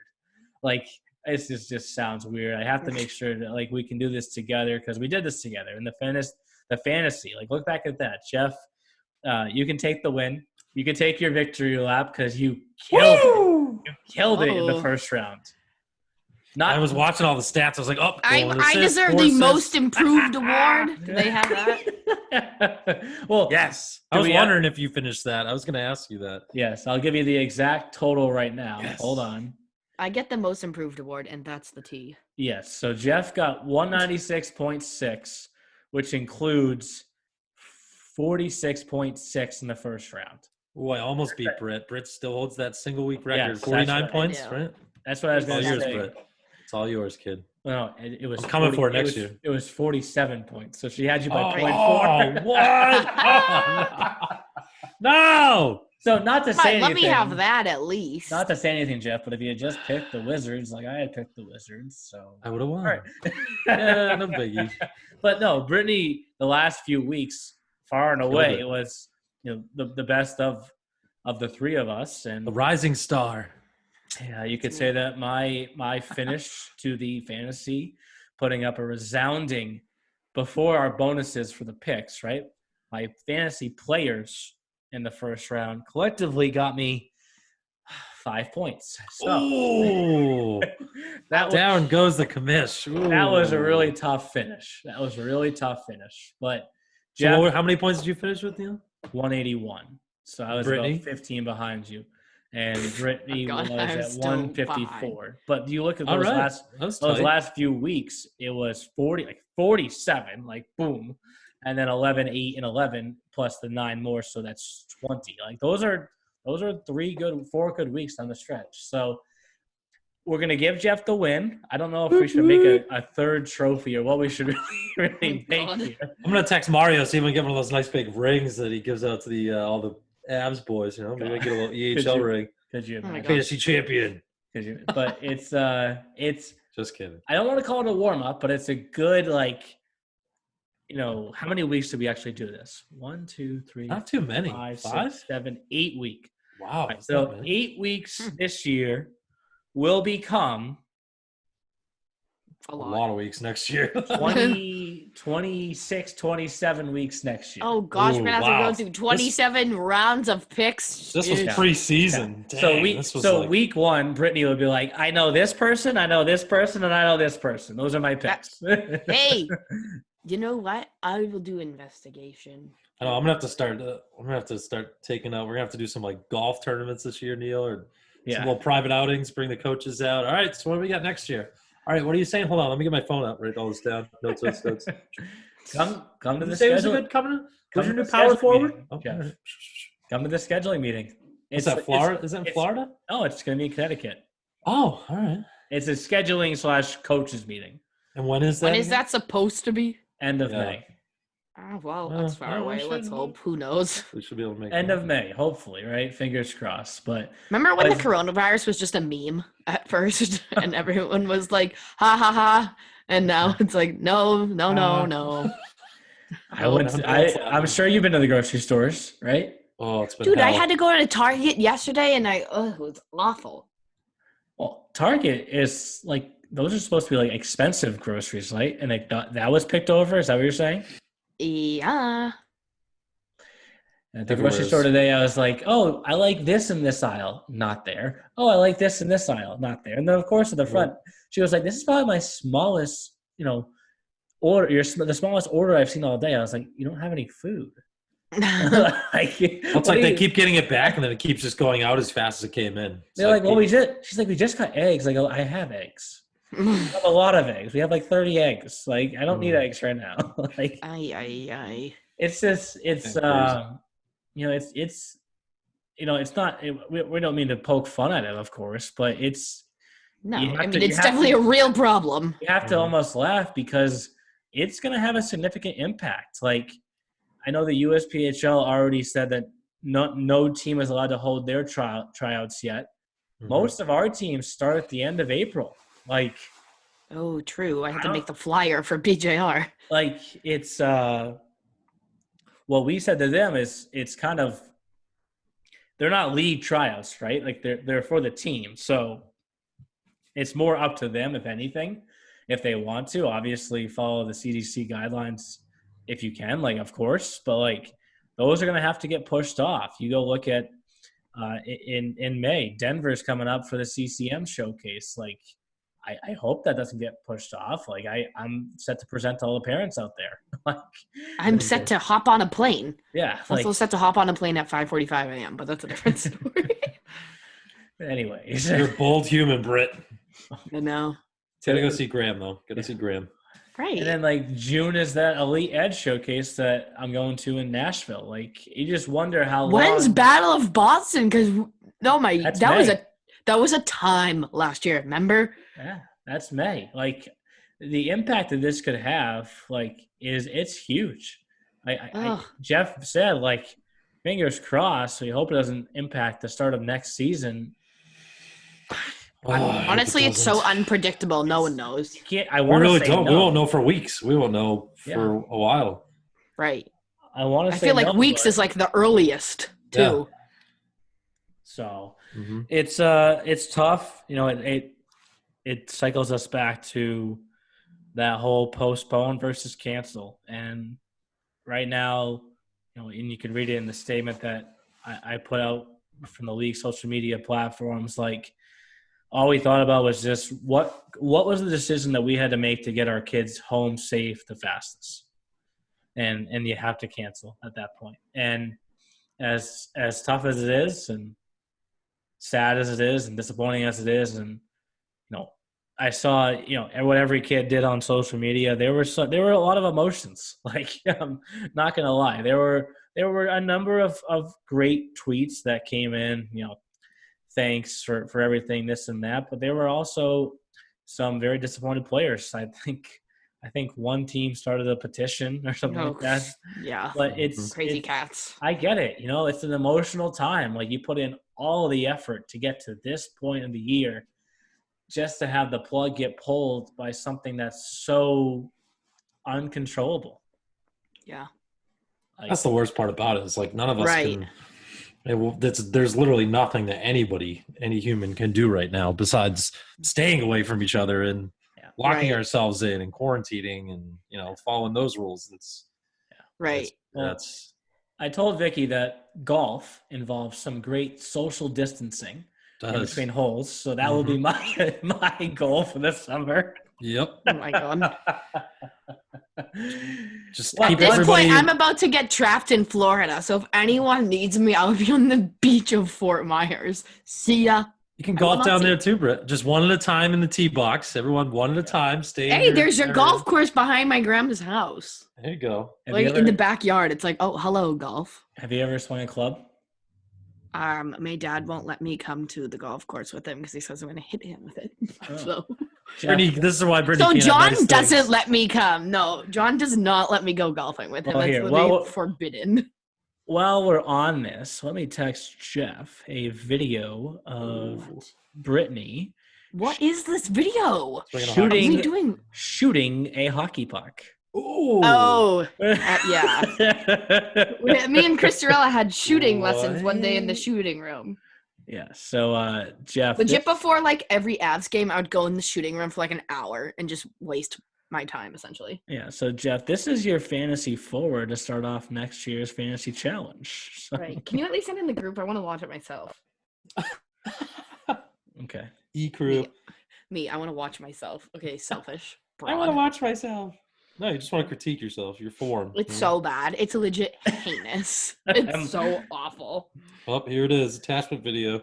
Like, it just sounds weird. I have to make sure that we can do this together, because we did this together. And the fantasy, look back at that, Jeff. You can take the win. You can take your victory lap because you killed Killed it in the Oh. first round. I was watching all the stats. I was like, oh, I deserve the most improved award. Do they have that? Well, Yes. Do I was we wondering if you finished that. I was going to ask you that. yes, I'll give you the exact total right now. Yes. Hold on. I get the most improved award, and that's the T. Yes, so Jeff got 196.6, which includes 46.6 in the first round. Oh, I almost beat Britt. Britt still holds that single week record. Yes, 49 that's points, right. right? That's what I was It's all going to yours, say. Britt. It's all yours, kid. Well, it was. I'm coming for it next year. It was 47 points, so she had you by Oh, 0.4. what? Oh, no! So not to say Let anything. me have that at least. Not to say anything, Jeff, but if you had just picked the Wizards, like I had picked the Wizards, so I would have won. all right. Yeah, no biggie. But no, Brittany, the last few weeks, far and away, it. it was the best of the three of us, and The rising star. yeah, you could say that my finish to the fantasy, putting up a resounding before our bonuses for the picks, right? My fantasy players in the first round collectively got me 5 points. So Ooh. that was Down goes the commish. that was a Ooh. really tough finish. But So Jeff, how many points did you finish with, Neil? 181. So I was Brittany? about 15 behind you. And Brittany God, was I'm at still 154. But you look at All those right. That's those tight. last few weeks, it was 47, like boom. And then 11, 8, and 11 plus the 9 more, so that's 20. Like those are 4 good weeks on the stretch. So we're gonna give Jeff the win. I don't know if we should make a third trophy or what we should really make God. here. I'm gonna text Mario, see if we can get one of those nice big rings that he gives out to the all the abs boys. You know, maybe I get a little EHL ring. Could you Oh my imagine? God. Fantasy champion. But it's Just kidding. I don't want to call it a warm up, but it's a good how many weeks did we actually do this? 1, 2, 3, Not too many. 5, 5? 6, 7, 8 week. Wow. Right, that's so not many. 8 weeks this year will become A A lot. lot of weeks next year. 20, 26, 27 weeks next year. Oh gosh, Ooh, we're gonna have wow. to go through 27 rounds of picks. This was Yeah. preseason. Yeah. So Dang, this was like, week 1, Brittany would be like, I know this person, I know this person, and I know this person. Those are my picks. Hey, you know what? I will do investigation. I know, I'm gonna have to start. I'm gonna have to start taking out. We're gonna have to do some like golf tournaments this year, Neil, or some little private outings. Bring the coaches out. All right. So what do we got next year? All right. What are you saying? Hold on. Let me get my phone out. Write all this down. Notes. Come to Did the you say it was a scheduling. good coming? Come Who's your to new the power scheduling forward? meeting, Oh, Jeff. all right. Come to the scheduling meeting. Is that Florida? Is that in it's- Florida? No, it's going to be in Connecticut. Oh, all right. It's a scheduling / coaches meeting. And when is that? When is again? that supposed to be? End of Yeah. May. Oh, well, Well, that's far well, we away. Let's should- hope. Who knows? We should be able to make End that. of May, hopefully, right? Fingers crossed. But Remember when the But- coronavirus was just a meme at first, and everyone was like, "Ha ha ha," and now it's like, "No, no, no, no." I'm sure you've been to the grocery stores, right? Oh, it's been Dude, I hell. had to go to Target yesterday, and it was awful. Well, Target is like those are supposed to be like expensive groceries, right? And that was picked over. Is that what you're saying? Yeah. At the Everywhere grocery is. store today, I was like, "Oh, I like this in this aisle, not there. Oh, I like this in this aisle, not there." And then, of course, at the front, she was like, "This is probably my smallest, order. The smallest order I've seen all day." I was like, "You don't have any food." It's like they keep getting it back, and then it keeps just going out as fast as it came in. It's They're like, "Well, She's like, "We just got eggs." Like, I have eggs. We have a lot of eggs. We have like 30 eggs. Like, I don't need eggs right now. Like, Ay. it's just, it's not. We don't mean to poke fun at it, of course, but it's. No, You have I mean, to- you it's have definitely to- a real problem. You have to almost laugh because it's going to have a significant impact. Like, I know the USPHL already said that no team is allowed to hold their tryouts yet. Mhm. Most of our teams start at the end of April. Like Oh, true. I had to make the flyer for BJR. it's what we said to them is it's kind of they're not league tryouts, right? Like they're for the team. So it's more up to them, if anything, if they want to. Obviously, follow the CDC guidelines if you can, of course. But those are going to have to get pushed off. You go look at in May. Denver's coming up for the CCM showcase. Like, I hope that doesn't get pushed off. Like, I'm set to present to all the parents out there. Like, I'm set to hop on a plane. yeah. Also Like, set to hop on a plane at 5:45 a.m., but that's a different story. anyways, You're a bold human, Britt. I know. Gotta go see Graham, though. Gotta see Graham. Right. and then like June is that Elite Ed showcase that I'm going to in Nashville. Like, you just wonder how When's long. Battle of Boston? Because That's that was a time last year. Remember? Yeah, that's May. Like, the impact that this could have, like, it's huge. Jeff said, like, fingers crossed. We hope it doesn't impact the start of next season. Honestly, it's so unpredictable. No one knows. We really don't. No. We won't know for weeks. We won't know for a while. Right. I feel like weeks is like the earliest too. Yeah. So it's tough. You know, it cycles us back to that whole postpone versus cancel. And right now, you know, and you can read it in the statement that I put out from the league social media platforms. Like, all we thought about was just what was the decision that we had to make to get our kids home safe the fastest, and you have to cancel at that point. And as tough as it is, and sad as it is, and disappointing as it is, and I saw what every kid did on social media. There were a lot of emotions. Like, I'm not gonna lie, there were a number of great tweets that came in. Thanks for everything, this and that. But there were also some very disappointed players. I think one team started a petition or something like that. Yeah. But it's crazy cats. I get it. It's an emotional time. Like, you put in all the effort to get to this point of the year, just to have the plug get pulled by something that's so uncontrollable. Yeah. Like, that's the worst part about it. It's like none of us right. can. There's literally nothing that any human can do right now besides staying away from each other and locking ourselves in and quarantining and following those rules. Right. I told Vicky that golf involves some great social distancing in between holes, so that will be my goal for this summer. Yep. Oh my god. Just at this point, I'm about to get trapped in Florida, so if anyone needs me, I'll be on the beach of Fort Myers. See ya. You can golf down there too, Britt. Just one at a time in the tee box. Everyone one at a time. Stay. Hey, there's your golf course behind my grandma's house. There you go. In the backyard. It's like, oh, hello, golf. Have you ever swung a club? My dad won't let me come to the golf course with him because he says I'm going to hit him with it. So, Brittany, this is why Brittany. So John doesn't let me come. No, John does not let me go golfing with him. That's literally forbidden. While we're on this, let me text Jeff a video of Brittany. What is this video? Shooting a hockey puck. Ooh. Oh, yeah. Me and Christorella had shooting lessons one day in the shooting room. Yeah, so Jeff. Legit before like every Avs game, I would go in the shooting room for like an hour and just waste my time essentially. Yeah, so Jeff, this is your fantasy forward to start off next year's fantasy challenge. So. Right. Can you at least send in the group? I want to watch it myself. Okay. E-crew. Me, I want to watch myself. Okay, selfish. I want to watch myself. No, you just want to critique yourself, your form. It's so bad. It's legit heinous. It's so awful. Oh, here it is. Attachment video.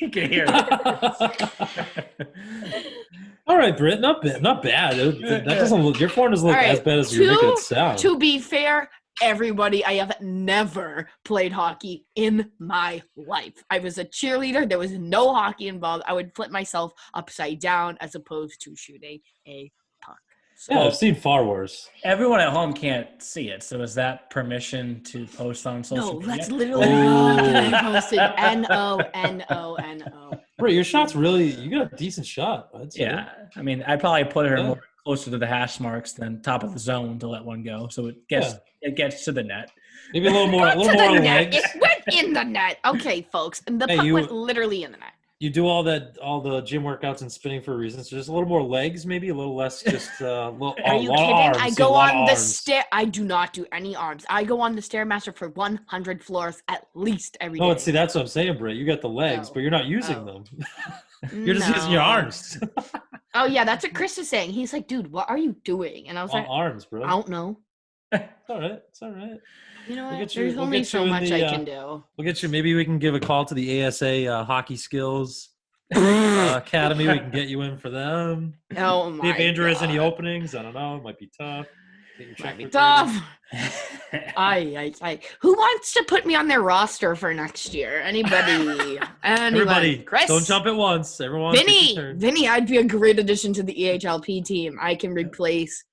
You can hear it. All right, Britt, not bad. That doesn't look. Your form doesn't look as bad as you're making it sound. To be fair, everybody, I have never played hockey in my life. I was a cheerleader. There was no hockey involved. I would flip myself upside down as opposed to shooting a puck. So, yeah, I've seen far worse. Everyone at home can't see it. So is that permission to post on social media? No, that's literally not going to be posted. N-O-N-O-N-O. Bro, your shot's really – you got a decent shot. Yeah. I mean, I'd probably put her more closer to the hash marks than top of the zone to let one go. So it gets to the net. Maybe a little more legs. It went in the net. Okay, folks. And the puck went literally in the net. You do all the gym workouts and spinning for a reason. So just a little more legs, maybe a little less. Just Are you lot kidding? of arms. I See, a go lot of on the arms. stair. I do not do any arms. I go on the Stairmaster for 100 floors at least every day. No, see, that's what I'm saying, Brett. You got the legs, Oh. but you're not using Oh. them. You're just using your No. arms. Oh yeah, that's what Chris is saying. He's like, dude, what are you doing? And I was All like, arms, bro. I don't know. It's all right. It's all right. You know We'll what? get you- There's we'll only get so you in much the, I can do. We'll get you. Maybe we can give a call to the ASA Hockey Skills Academy. We can get you in for them. Oh my See if Andrew has any God. openings. I don't know. It might be tough. Get your Might be check tough. Who wants to put me on their roster for next year? Anybody? Everybody, Chris? don't jump at once. Everyone, take your turn. Vinny, I'd be a great addition to the EHLP team. I can replace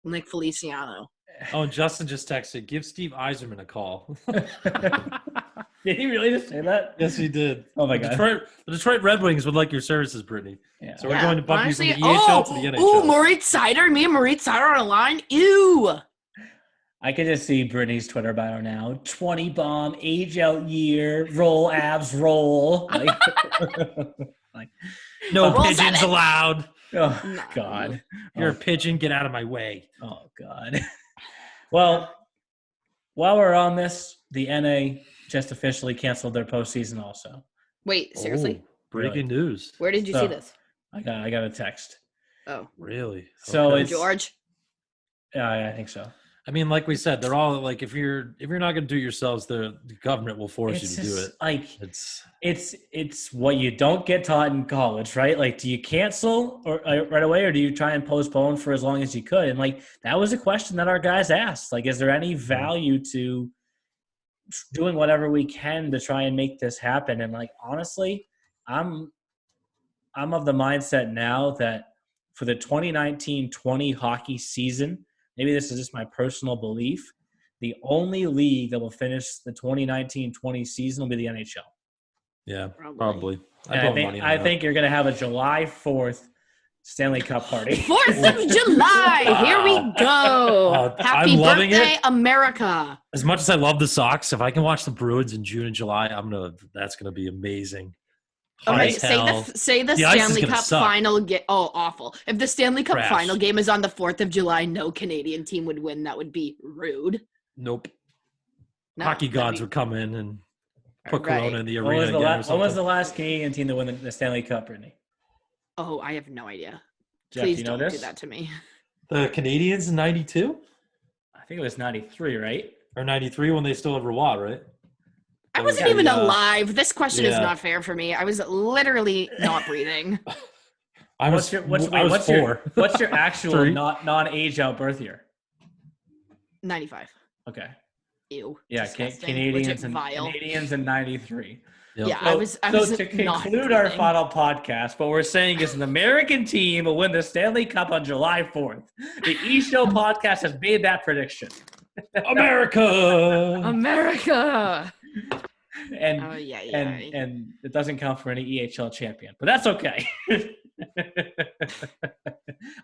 Nick Feliciano. Oh, and Justin just texted. Give Steve Eiserman a call. Did he really just say that? Yes, he did. Oh my The God. Detroit Red Wings would like your services, Brittany. Yeah. So we're going to bump honestly, you from the EHL to the NHL. Ooh, Moritz Sider. Me and Moritz Sider on a line. Ew. I can just see Brittany's Twitter bio now. 20 bomb, age out year, roll abs, roll. Like, No Roll pigeons seven. allowed. oh No. God. You're a pigeon. Get out of my way. Oh God. Well, while we're on this, the NA just officially canceled their postseason also. Wait, seriously? Oh, breaking news. Where did you So- see this? I got a text. Oh, Really? So Okay. it's George. Yeah, I think so. I mean, like we said, they're all like, if you're not going to do it yourselves, the government will force It's you to do just it. like It's it's what you don't get taught in college, right? Like, do you cancel or right away, or do you try and postpone for as long as you could? And like that was a question that our guys asked. Like, is there any value to doing whatever we can to try and make this happen? And like, honestly, I'm of the mindset now that for the 2019-20 hockey season, maybe this is just my personal belief, the only league that will finish the 2019-20 season will be the NHL. yeah, Probably. probably. And I think you're going to have a July 4th Stanley Cup party. 4th of July. Here we go. Happy I'm loving birthday, it. America. As much as I love the Sox, if I can watch the Bruins in June and July, that's gonna be amazing. Hot Okay, as hell. say the The ice is Stanley gonna Cup suck. final game. Oh, awful. If the Stanley Cup Trash. final game is on the 4th of July, no Canadian team would win. That would be rude. Nope. No, Hockey that'd gods be- would come in and put Right. Corona in the When arena was the, again or when was something. the last Canadian team to win the Stanley Cup, Brittany? Oh, I have no idea. Jeff, Please you know don't do this? that to me. The Canadians in '92 I think it was 93, right? or '93 when they still had Roy, right? I That was wasn't even the, alive. This question is yeah. not fair for me. I was literally not breathing. I was What's four. What's your actual Three. non-age out birth year? 95. Okay. Ew. Yeah, Disgusting. Canadians and Vile. Canadians in 93. Yep. Yeah, I was to not conclude our breathing. final podcast, what we're saying is an American team will win the Stanley Cup on July 4th. The E-Show podcast has made that prediction. America. America. And Oh, yeah. and it doesn't count for any EHL champion, but that's okay.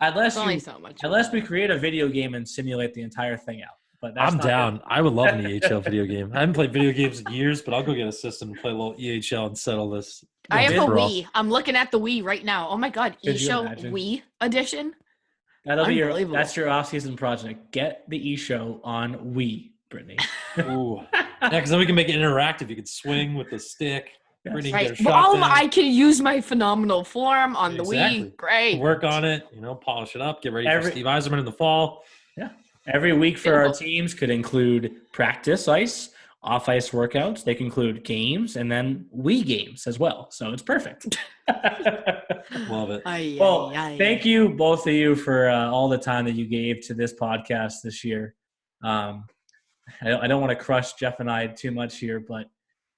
Unless we create a video game and simulate the entire thing out. But that's I'm not down. I would love an EHL video game. I haven't played video games in years, but I'll go get a system and play a little EHL and settle this. I have a once for all. Wii. I'm looking at the Wii right now. Oh my god, Could you eShow imagine? Wii edition. That'll be Unbelievable. that's your off-season project. Get the E-Show on Wii, Brittany. Ooh. Yeah, because then we can make it interactive. You could swing with the stick. Yes. Brittany can Right. get a shot down. I can use my phenomenal form on the Exactly. Wii. Great. Work on it, polish it up, get ready for Every- Steve Eiserman in the fall. Every week for our Beautiful. teams could include practice ice, off-ice workouts. They can include games and then Wii games as well. So it's perfect. Love it. Well, thank you, both of you, for all the time that you gave to this podcast this year. I don't want to crush Jeff and I too much here, but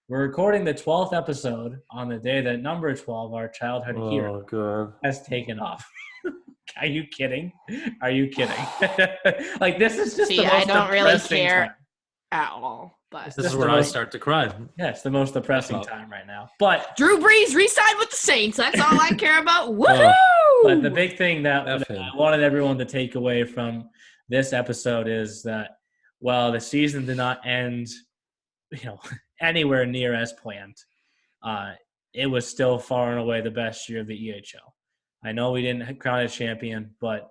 we're recording the 12th episode on the day that number 12, our childhood hero, God. has taken off. Are you kidding? Are you kidding? Like, this is just See, the most I don't really depressing care. time. At all. But This is Just where the I most- start to cry. Yeah, it's the most depressing Oh. time right now. But Drew Brees re-signed with the Saints. That's all I care about. Woohoo! But the big thing that F I him. wanted everyone to take away from this episode is that, well, the season did not end, anywhere near as planned. it was still far and away the best year of the EHL. I know we didn't crown a champion, but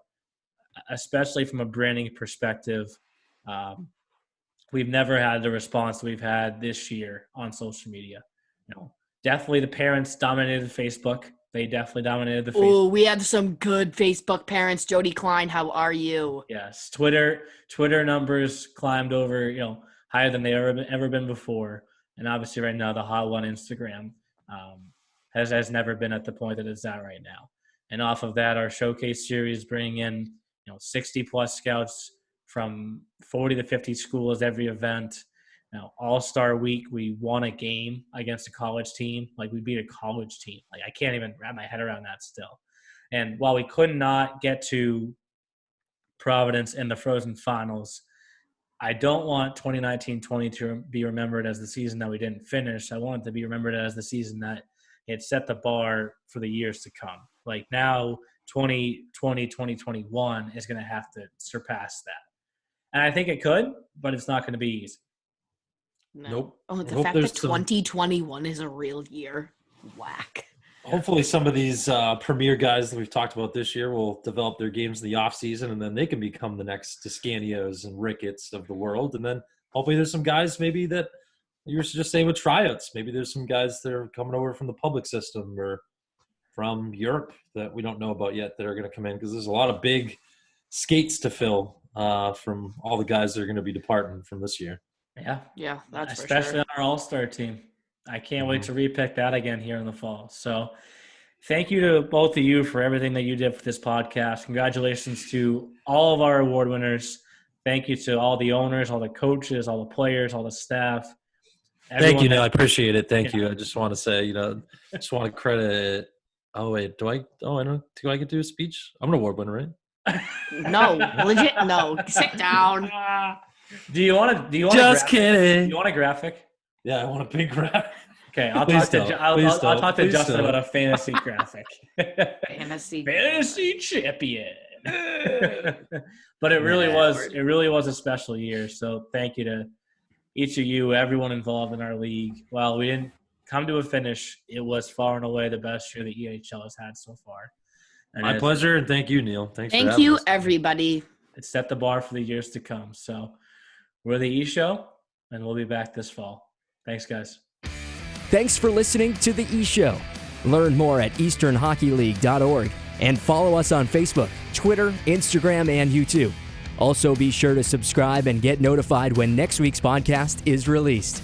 especially from a branding perspective, we've never had the response we've had this year on social media. Definitely the parents dominated Facebook. They definitely dominated the Facebook. Oh, we had some good Facebook parents. Jody Klein, how are you? Yes, Twitter numbers climbed over, higher than they ever been before. And obviously right now the hot one, Instagram, has never been at the point that it's at right now. And off of that, our showcase series bringing in 60 plus scouts from 40 to 50 schools every event. All-Star week, we won a game against a college team. Like, we beat a college team. Like, I can't even wrap my head around that still. And while we could not get to Providence in the Frozen Finals, I don't want 2019-20 to be remembered as the season that we didn't finish. I want it to be remembered as the season that it set the bar for the years to come. Like, now 2020, 2021 is going to have to surpass that. And I think it could, but it's not going to be easy. No. Nope. Oh, the Hope fact that there's some- 2021 is a real year. Whack. Hopefully some of these premier guys that we've talked about this year will develop their games in the offseason, and then they can become the next Toscanios and Ricketts of the world. And then hopefully there's some guys maybe that you were just saying with tryouts. Maybe there's some guys that are coming over from the public system or from Europe that we don't know about yet that are going to come in, because there's a lot of big skates to fill from all the guys that are going to be departing from this year. Yeah, that's especially for sure. on our all-star team. I can't wait to repick that again here in the fall. So thank you to both of you for everything that you did for this podcast. Congratulations to all of our award winners. Thank you to all the owners, all the coaches, all the players, all the staff. Thank you, Neil. I appreciate it. Thank you. I just want to say, just want to credit. Oh wait, do I get to do a speech? I'm an award winner, right? No, legit. No, sit down. Do you want Just kidding. Do you want a graphic? Yeah, I want a big graphic. Okay, I'll Please talk to Please Justin don't. about a fantasy graphic. Fantasy. Champion. But it really was a special year. So thank you to each of you, everyone involved in our league. While we didn't come to a finish, it was far and away the best year the EHL has had so far. And My pleasure, and thank you, Neil. Thanks for Thank having you, us. everybody. it set the bar for the years to come. So we're the E Show, and we'll be back this fall. Thanks, guys. Thanks for listening to The E-Show. Learn more at easternhockeyleague.org and follow us on Facebook, Twitter, Instagram, and YouTube. Also, be sure to subscribe and get notified when next week's podcast is released.